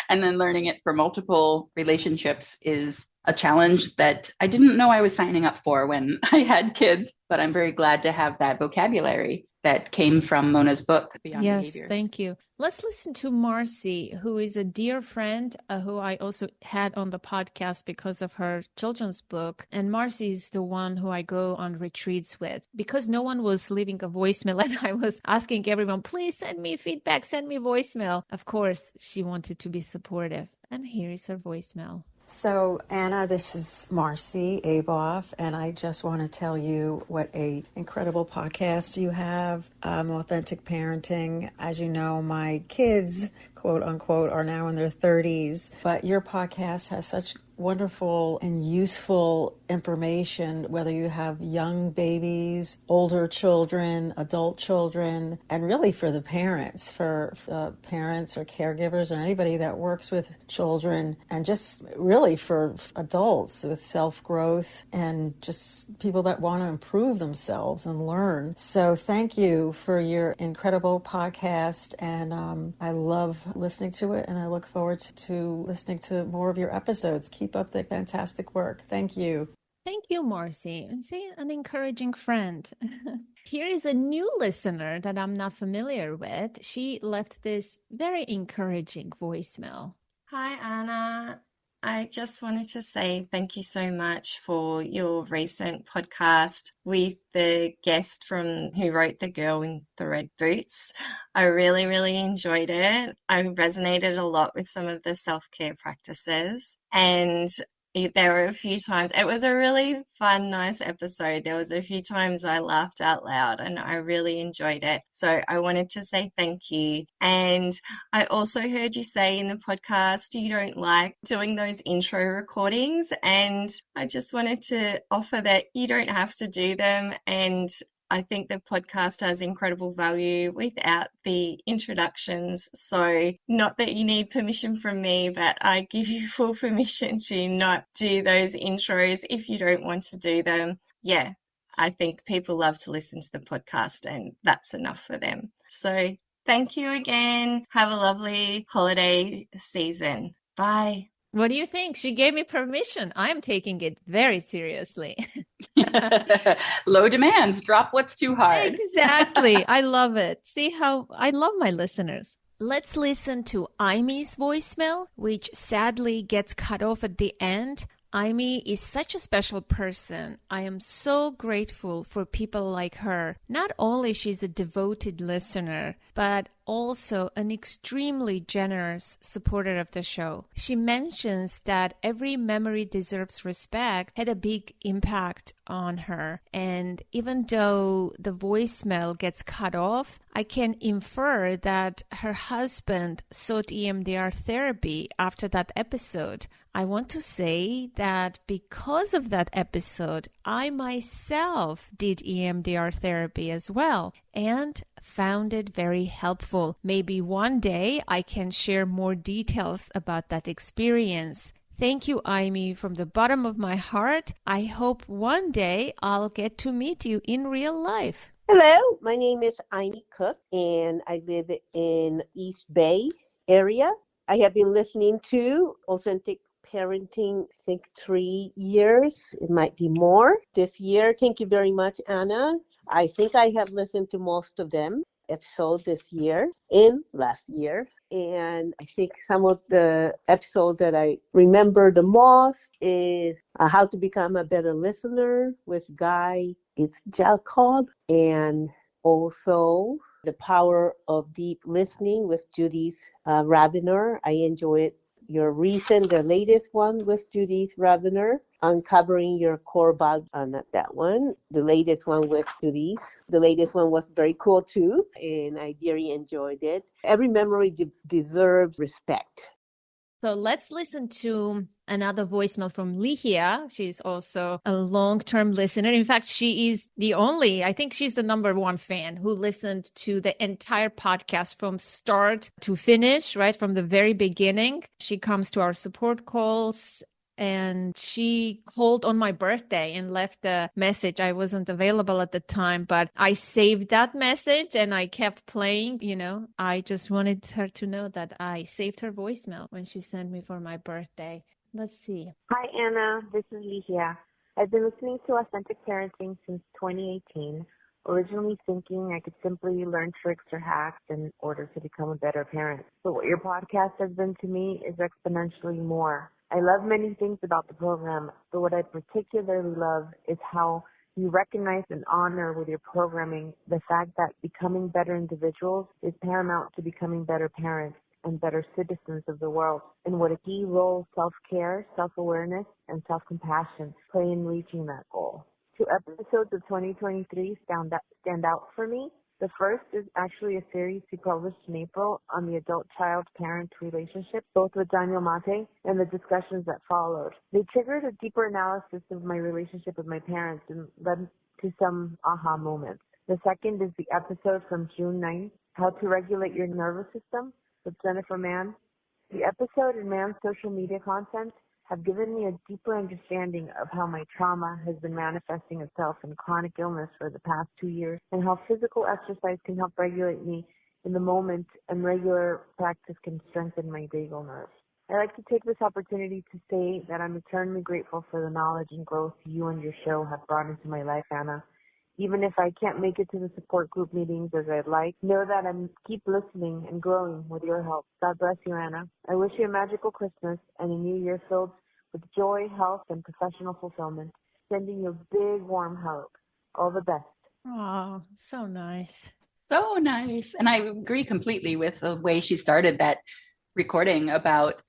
And then learning it for multiple relationships is a challenge that I didn't know I was signing up for when I had kids, but I'm very glad to have that vocabulary that came from Mona's book, Beyond Behaviors. Yes, thank you. Let's listen to Marcy, who is a dear friend who I also had on the podcast because of her children's book. And Marcy is the one who I go on retreats with. Because no one was leaving a voicemail and I was asking everyone, please send me feedback, send me voicemail. Of course, she wanted to be supportive. And here is her voicemail. So, Anna, this is Marcy Aboff, and I just want to tell you what a incredible podcast you have, Authentic Parenting. As you know, my kids, quote unquote, are now in their 30s, but your podcast has such wonderful and useful information, whether you have young babies, older children, adult children, and really for the parents, for parents or caregivers or anybody that works with children, and just really for adults with self-growth and just people that want to improve themselves and learn. So thank you for your incredible podcast, and I love listening to it, and I look forward to listening to more of your episodes. Keep up the fantastic work. Thank you. Thank you, Marcy. See, an encouraging friend. Here is a new listener that I'm not familiar with. She left this very encouraging voicemail. Hi, Anna. I just wanted to say thank you so much for your recent podcast with the guest from who wrote The Girl in the Red Boots. I really, really enjoyed it. I resonated a lot with some of the self-care practices, and there were a few times, it was a really fun, nice episode. There was a few times I laughed out loud and I really enjoyed it. So I wanted to say thank you. And I also heard you say in the podcast you don't like doing those intro recordings. And I just wanted to offer that you don't have to do them. And I think the podcast has incredible value without the introductions. So not that you need permission from me, but I give you full permission to not do those intros if you don't want to do them. Yeah, I think people love to listen to the podcast and that's enough for them. So thank you again. Have a lovely holiday season. Bye. What do you think? She gave me permission. I'm taking it very seriously. Low demands, drop what's too hard. Exactly. I love it. See how I love my listeners. Let's listen to Imy's voicemail, which sadly gets cut off at the end. Imy is such a special person. I am so grateful for people like her. Not only she's a devoted listener, but also an extremely generous supporter of the show. She mentions that Every Memory Deserves Respect had a big impact on her. And even though the voicemail gets cut off, I can infer that her husband sought EMDR therapy after that episode. I want to say that because of that episode, I myself did EMDR therapy as well and found it very helpful. Maybe one day I can share more details about that experience. Thank you, Imy, from the bottom of my heart. I hope one day I'll get to meet you in real life. Hello, my name is Amy Cook, and I live in East Bay area. I have been listening to Authentic Parenting, I think 3 years. It might be more this year. Thank you very much, Anna. I think I have listened to most of them episodes this year and last year. And I think some of the episodes that I remember the most is How to Become a Better Listener with Guy Jacob, and also The Power of Deep Listening with Judith Rabinor. I enjoyed the latest one with Judith Rabinor, Uncovering Your Core Value. Not that one. The latest one with Judith. The latest one was very cool too, and I really enjoyed it. Every memory deserves respect. So let's listen to another voicemail from Lihia. She's also a long-term listener. In fact, she is I think she's the #1 fan who listened to the entire podcast from start to finish, right from the very beginning. She comes to our support calls, and she called on my birthday and left a message. I wasn't available at the time, but I saved that message and I kept playing. I just wanted her to know that I saved her voicemail when she sent me for my birthday. Let's see. Hi, Anna. This is Lihia. I've been listening to Authentic Parenting since 2018, originally thinking I could simply learn tricks or hacks in order to become a better parent. But what your podcast has been to me is exponentially more. I love many things about the program, but what I particularly love is how you recognize and honor with your programming the fact that becoming better individuals is paramount to becoming better parents. and better citizens of the world, and what a key role self-care, self-awareness, and self-compassion play in reaching that goal. 2 episodes of 2023 stand out for me. The first is actually a series he published in April on the adult-child-parent relationship, both with Daniel Maté and the discussions that followed. They triggered a deeper analysis of my relationship with my parents and led to some aha moments. The second is the episode from June 9th, How to Regulate Your Nervous System, with Jennifer Mann. The episode and Mann's social media content have given me a deeper understanding of how my trauma has been manifesting itself in chronic illness for the past 2 years, and how physical exercise can help regulate me in the moment, and regular practice can strengthen my vagal nerve. I like to take this opportunity to say that I'm eternally grateful for the knowledge and growth you and your show have brought into my life, Anna. Even if I can't make it to the support group meetings as I'd like, know that I keep listening and growing with your help. God bless you, Anna. I wish you a magical Christmas and a new year filled with joy, health, and professional fulfillment. Sending you a big, warm hug. All the best. Oh, so nice. So nice. And I agree completely with the way she started that recording about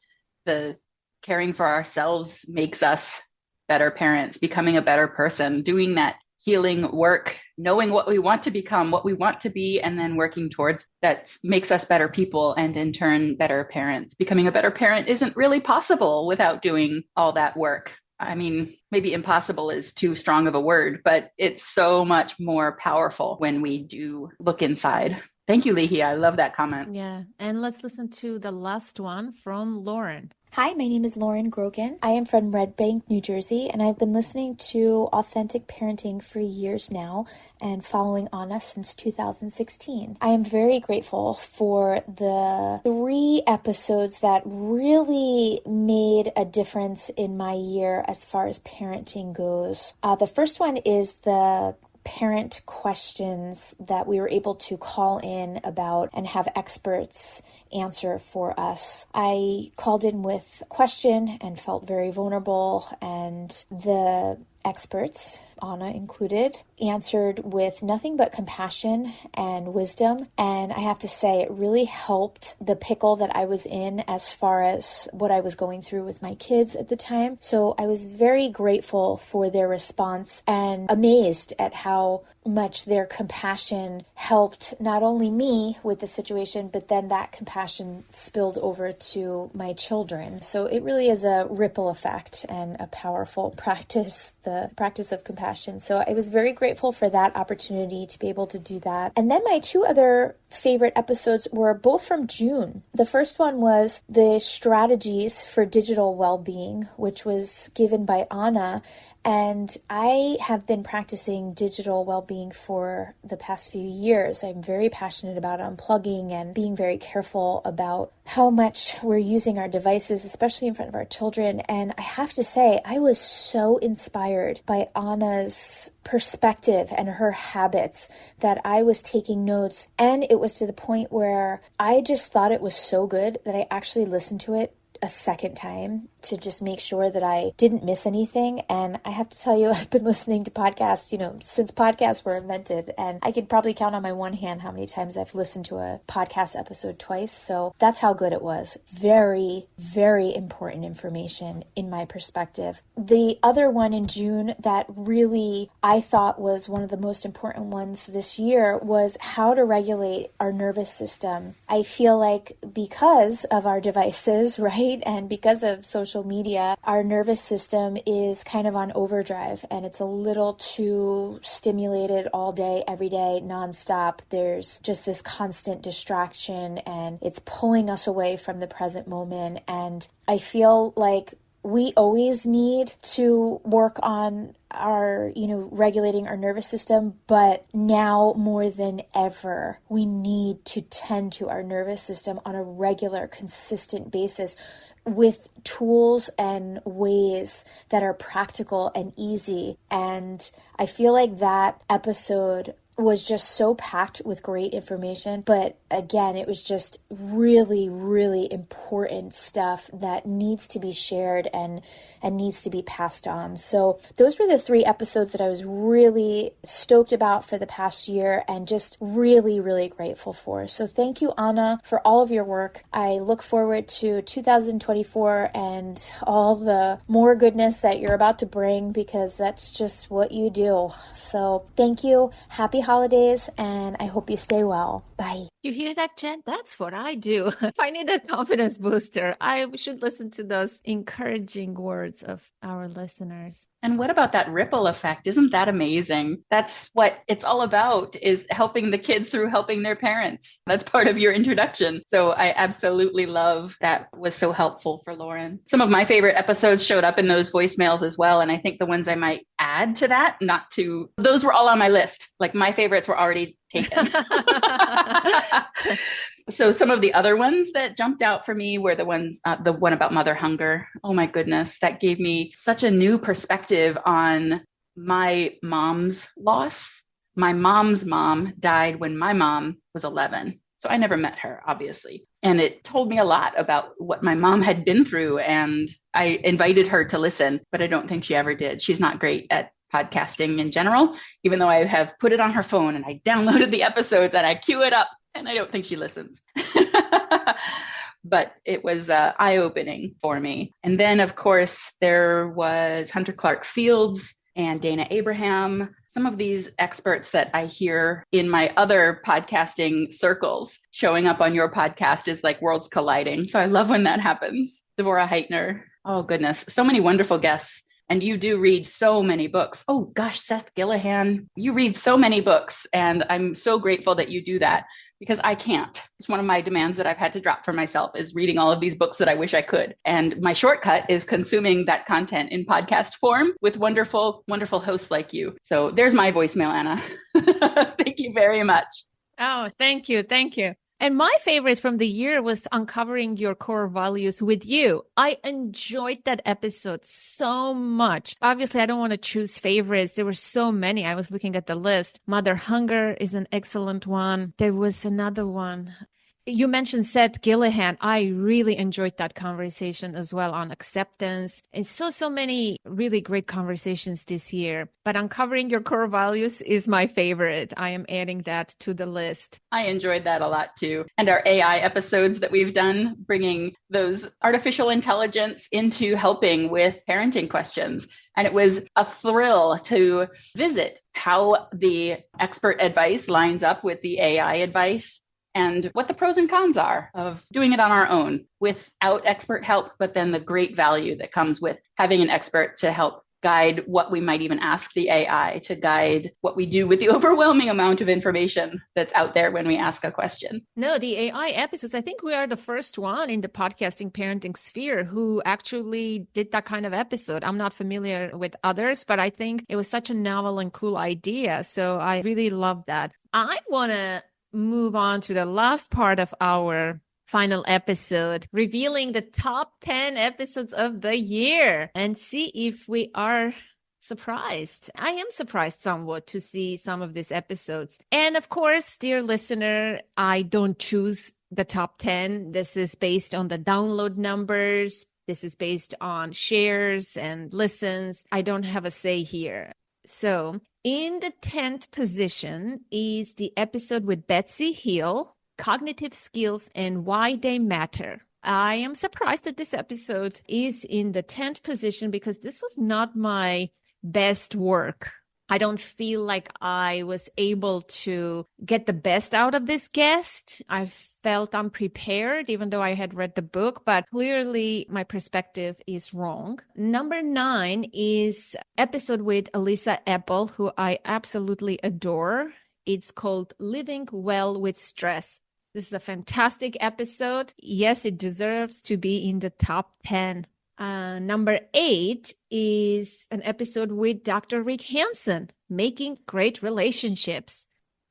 the caring for ourselves makes us better parents, becoming a better person, doing that healing work, knowing what we want to become, what we want to be, and then working towards that makes us better people and in turn better parents. Becoming a better parent isn't really possible without doing all that work. I mean, maybe impossible is too strong of a word, but it's so much more powerful when we do look inside. Thank you, Lihia. I love that comment. Yeah. And let's listen to the last one from Lauren. Hi, my name is Lauren Grogan. I am from Red Bank, New Jersey, and I've been listening to Authentic Parenting for years now and following Anna since 2016. I am very grateful for the 3 episodes that really made a difference in my year as far as parenting goes. The first one is the parent questions that we were able to call in about and have experts answer for us. I called in with a question and felt very vulnerable, and the experts, Anna included, answered with nothing but compassion and wisdom. And I have to say, it really helped the pickle that I was in as far as what I was going through with my kids at the time. So I was very grateful for their response and amazed at how much their compassion helped not only me with the situation, but then that compassion spilled over to my children. So it really is a ripple effect and a powerful practice, the practice of compassion. So I was very grateful for that opportunity to be able to do that. And then my 2 other favorite episodes were both from June. The first one was the strategies for digital well-being, which was given by Anna. And I have been practicing digital well-being for the past few years. I'm very passionate about unplugging and being very careful about how much we're using our devices, especially in front of our children. And I have to say, I was so inspired by Anna's perspective and her habits that I was taking notes. And it was to the point where I just thought it was so good that I actually listened to it a second time to just make sure that I didn't miss anything. And I have to tell you, I've been listening to podcasts, since podcasts were invented, and I could probably count on my one hand how many times I've listened to a podcast episode twice. So that's how good it was. Very, very important information in my perspective. The other one in June that really I thought was one of the most important ones this year was how to regulate our nervous system. I feel like because of our devices, right, and because of social media, our nervous system is kind of on overdrive, and it's a little too stimulated all day, every day, nonstop. There's just this constant distraction, and it's pulling us away from the present moment. And I feel like we always need to work on our, regulating our nervous system, but now more than ever, we need to tend to our nervous system on a regular, consistent basis with tools and ways that are practical and easy. And I feel like that episode was just so packed with great information. But again, it was just really, really important stuff that needs to be shared and needs to be passed on. So those were the 3 episodes that I was really stoked about for the past year and just really, really grateful for. So thank you, Anna, for all of your work. I look forward to 2024 and all the more goodness that you're about to bring, because that's just what you do. So thank you. Happy holidays, and I hope you stay well. Bye. You hear that, Jen? That's what I do. If I need a confidence booster, I should listen to those encouraging words of our listeners. And what about that ripple effect? Isn't that amazing? That's what it's all about, is helping the kids through helping their parents. That's part of your introduction. So I absolutely love that. Was so helpful for Lauren. Some of my favorite episodes showed up in those voicemails as well. And I think the ones I might add to that, those were all on my list. Like my favorites were already taken. So some of the other ones that jumped out for me were the one about mother hunger. Oh my goodness, that gave me such a new perspective on my mom's loss. My mom's mom died when my mom was 11. So I never met her, obviously. And it told me a lot about what my mom had been through. And I invited her to listen, but I don't think she ever did. She's not great at podcasting in general, even though I have put it on her phone and I downloaded the episodes and I queue it up, and I don't think she listens. But it was eye-opening for me. And then, of course, there was Hunter Clarke-Fields and Dayna Abraham, some of these experts that I hear in my other podcasting circles showing up on your podcast is like worlds colliding. So I love when that happens. Devorah Heitner. Oh, goodness. So many wonderful guests. And you do read so many books. Oh, gosh, Seth Gillihan. You read so many books. And I'm so grateful that you do that, because I can't. It's one of my demands that I've had to drop for myself, is reading all of these books that I wish I could. And my shortcut is consuming that content in podcast form with wonderful, wonderful hosts like you. So there's my voicemail, Anna. Thank you very much. Oh, thank you. Thank you. And my favorite from the year was uncovering your core values with you. I enjoyed that episode so much. Obviously, I don't want to choose favorites. There were so many. I was looking at the list. Mother Hunger is an excellent one. There was another one. You mentioned Seth Gillihan. I really enjoyed that conversation as well, on acceptance. And so many really great conversations this year. But uncovering your core values is my favorite. I am adding that to the list. I enjoyed that a lot too. And our AI episodes that we've done, bringing those artificial intelligence into helping with parenting questions. And it was a thrill to visit how the expert advice lines up with the AI advice, and what the pros and cons are of doing it on our own without expert help, but then the great value that comes with having an expert to help guide what we might even ask the AI, to guide what we do with the overwhelming amount of information that's out there when we ask a question. No, the AI episodes, I think we are the first one in the podcasting parenting sphere who actually did that kind of episode. I'm not familiar with others, but I think it was such a novel and cool idea. So I really love that. I want to move on to the last part of our final episode, revealing the top 10 episodes of the year, and see if we are surprised. I am surprised somewhat to see some of these episodes. And of course, dear listener, I don't choose the top 10. This is based on the download numbers. This is based on shares and listens. I don't have a say here. So in the 10th position is the episode with Betsy Hill, Cognitive Skills and Why They Matter. I am surprised that this episode is in the 10th position, because this was not my best work. I don't feel like I was able to get the best out of this guest. I felt unprepared, even though I had read the book, but clearly my perspective is wrong. Number 9 is episode with Elisa Epple, who I absolutely adore. It's called Living Well with Stress. This is a fantastic episode. Yes, it deserves to be in the top 10. Number 8 is an episode with Dr. Rick Hanson, Making Great Relationships.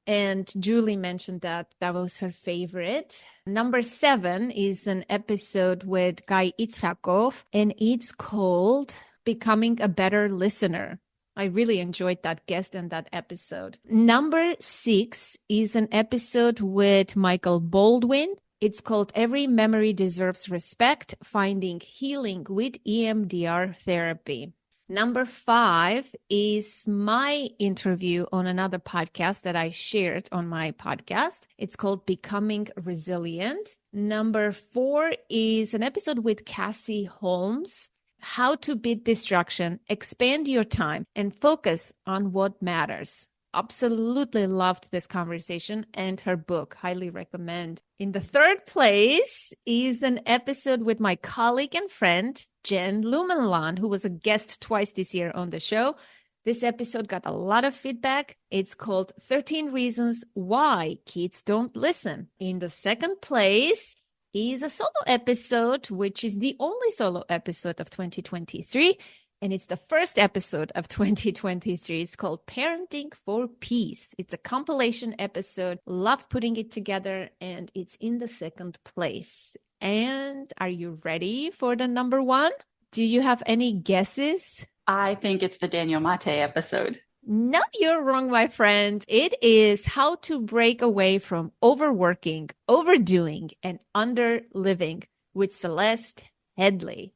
And Julie mentioned that was her favorite. Number 7 is an episode with Guy Itzhakov, and it's called Becoming a Better Listener. I really enjoyed that guest and that episode. Number 6 is an episode with Michael Baldwin. It's called Every Memory Deserves Respect, Finding Healing with EMDR Therapy. Number 5 is my interview on another podcast that I shared on my podcast. It's called Becoming Resilient. Number 4 is an episode with Cassie Holmes. How to beat distraction, expand your time, and focus on what matters. Absolutely loved this conversation and her book. Highly recommend. In the 3rd place is an episode with my colleague and friend, Jen Lumenlan, who was a guest twice this year on the show. This episode got a lot of feedback. It's called 13 Reasons Why Kids Don't Listen. In the 2nd place is a solo episode, which is the only solo episode of 2023. And it's the first episode of 2023. It's called Parenting for Peace. It's a compilation episode. Loved putting it together, and it's in the 2nd place. And are you ready for the number 1? Do you have any guesses? I think it's the Daniel Maté episode. No, you're wrong, my friend. It is How to Break Away from Overworking, Overdoing, and Underliving with Celeste Headley.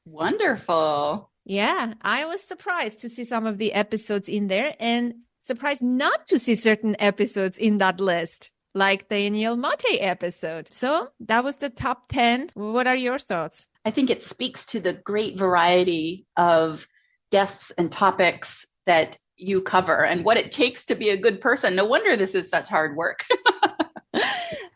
Wonderful. Yeah, I was surprised to see some of the episodes in there and surprised not to see certain episodes in that list, like the Daniel Maté episode. So that was the top 10. What are your thoughts? I think it speaks to the great variety of guests and topics that you cover and what it takes to be a good person. No wonder this is such hard work.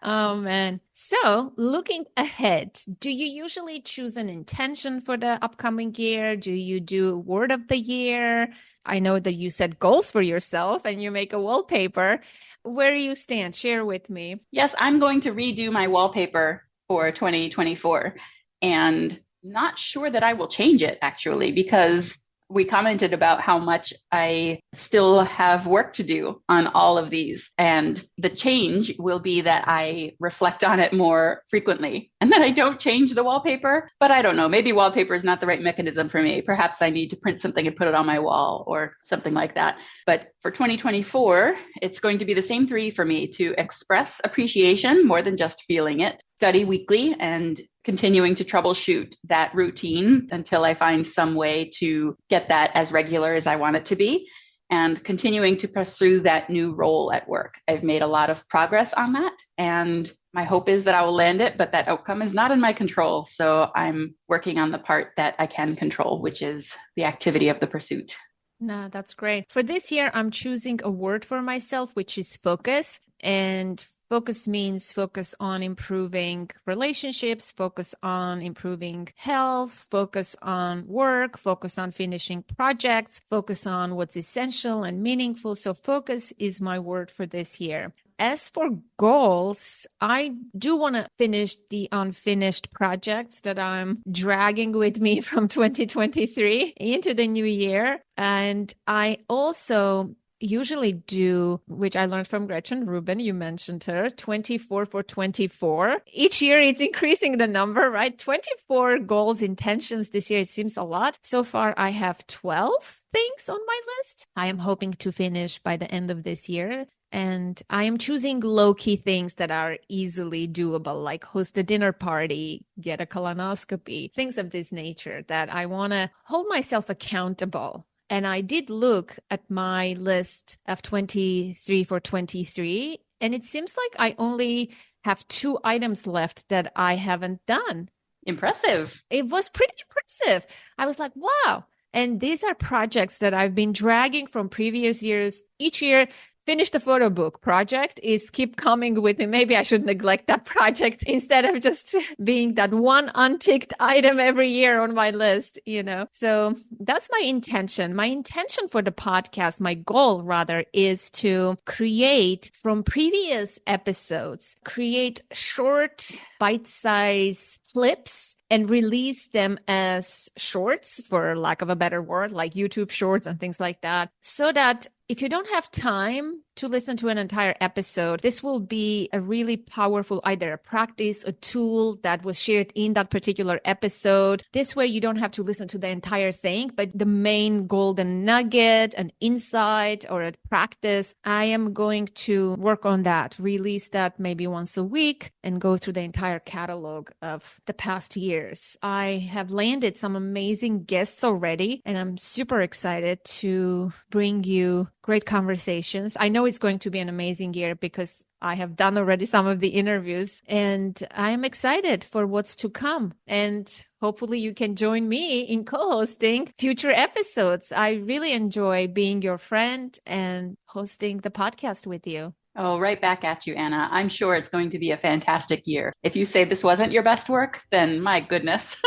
Oh, man. So looking ahead, do you usually choose an intention for the upcoming year? Do you do word of the year? I know that you set goals for yourself and you make a wallpaper. Where do you stand? Share with me. Yes, I'm going to redo my wallpaper for 2024 and not sure that I will change it actually, because we commented about how much I still have work to do on all of these. And the change will be that I reflect on it more frequently and that I don't change the wallpaper. But I don't know, maybe wallpaper is not the right mechanism for me. Perhaps I need to print something and put it on my wall or something like that. But for 2024, it's going to be the same 3 for me: to express appreciation more than just feeling it, study weekly, and continuing to troubleshoot that routine until I find some way to get that as regular as I want it to be, and continuing to pursue that new role at work. I've made a lot of progress on that, and my hope is that I will land it, but that outcome is not in my control. So I'm working on the part that I can control, which is the activity of the pursuit. No, that's great. For this year, I'm choosing a word for myself, which is focus. And focus means focus on improving relationships, focus on improving health, focus on work, focus on finishing projects, focus on what's essential and meaningful. So focus is my word for this year. As for goals, I do want to finish the unfinished projects that I'm dragging with me from 2023 into the new year. And I also usually do, which I learned from Gretchen Rubin, you mentioned her, 24 for 24. Each year it's increasing the number, right? 24 goals, intentions this year. It seems a lot. So far I have 12 things on my list. I am hoping to finish by the end of this year. And I am choosing low-key things that are easily doable, like host a dinner party, get a colonoscopy, things of this nature that I want to hold myself accountable. And I did look at my list of 23 for 23, and it seems like I only have 2 items left that I haven't done. Impressive. It was pretty impressive. I was like, wow. And these are projects that I've been dragging from previous years. Each year, finish the photo book project is keep coming with me. Maybe I should neglect that project instead of just being that one unticked item every year on my list, you know? So that's my intention. My intention for the podcast, my goal rather, is to create from previous episodes, create short bite-sized clips and release them as shorts, for lack of a better word, like YouTube shorts and things like that, so that if you don't have time to listen to an entire episode. This will be a really powerful, either a practice, a tool that was shared in that particular episode. This way you don't have to listen to the entire thing, but the main golden nugget, an insight or a practice, I am going to work on that, release that maybe once a week and go through the entire catalog of the past years. I have landed some amazing guests already, and I'm super excited to bring you great conversations. I know it's going to be an amazing year because I have done already some of the interviews, and I'm excited for what's to come. And hopefully you can join me in co-hosting future episodes. I really enjoy being your friend and hosting the podcast with you. Oh, right back at you, Anna. I'm sure it's going to be a fantastic year. If you say this wasn't your best work, then my goodness.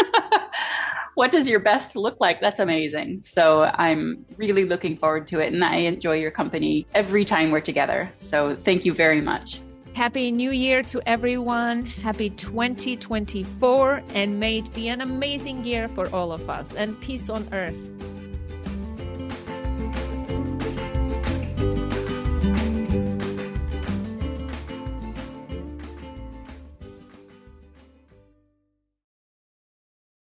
What does your best look like? That's amazing. So I'm really looking forward to it, and I enjoy your company every time we're together. So thank you very much. Happy New Year to everyone. Happy 2024, and may it be an amazing year for all of us, and peace on earth.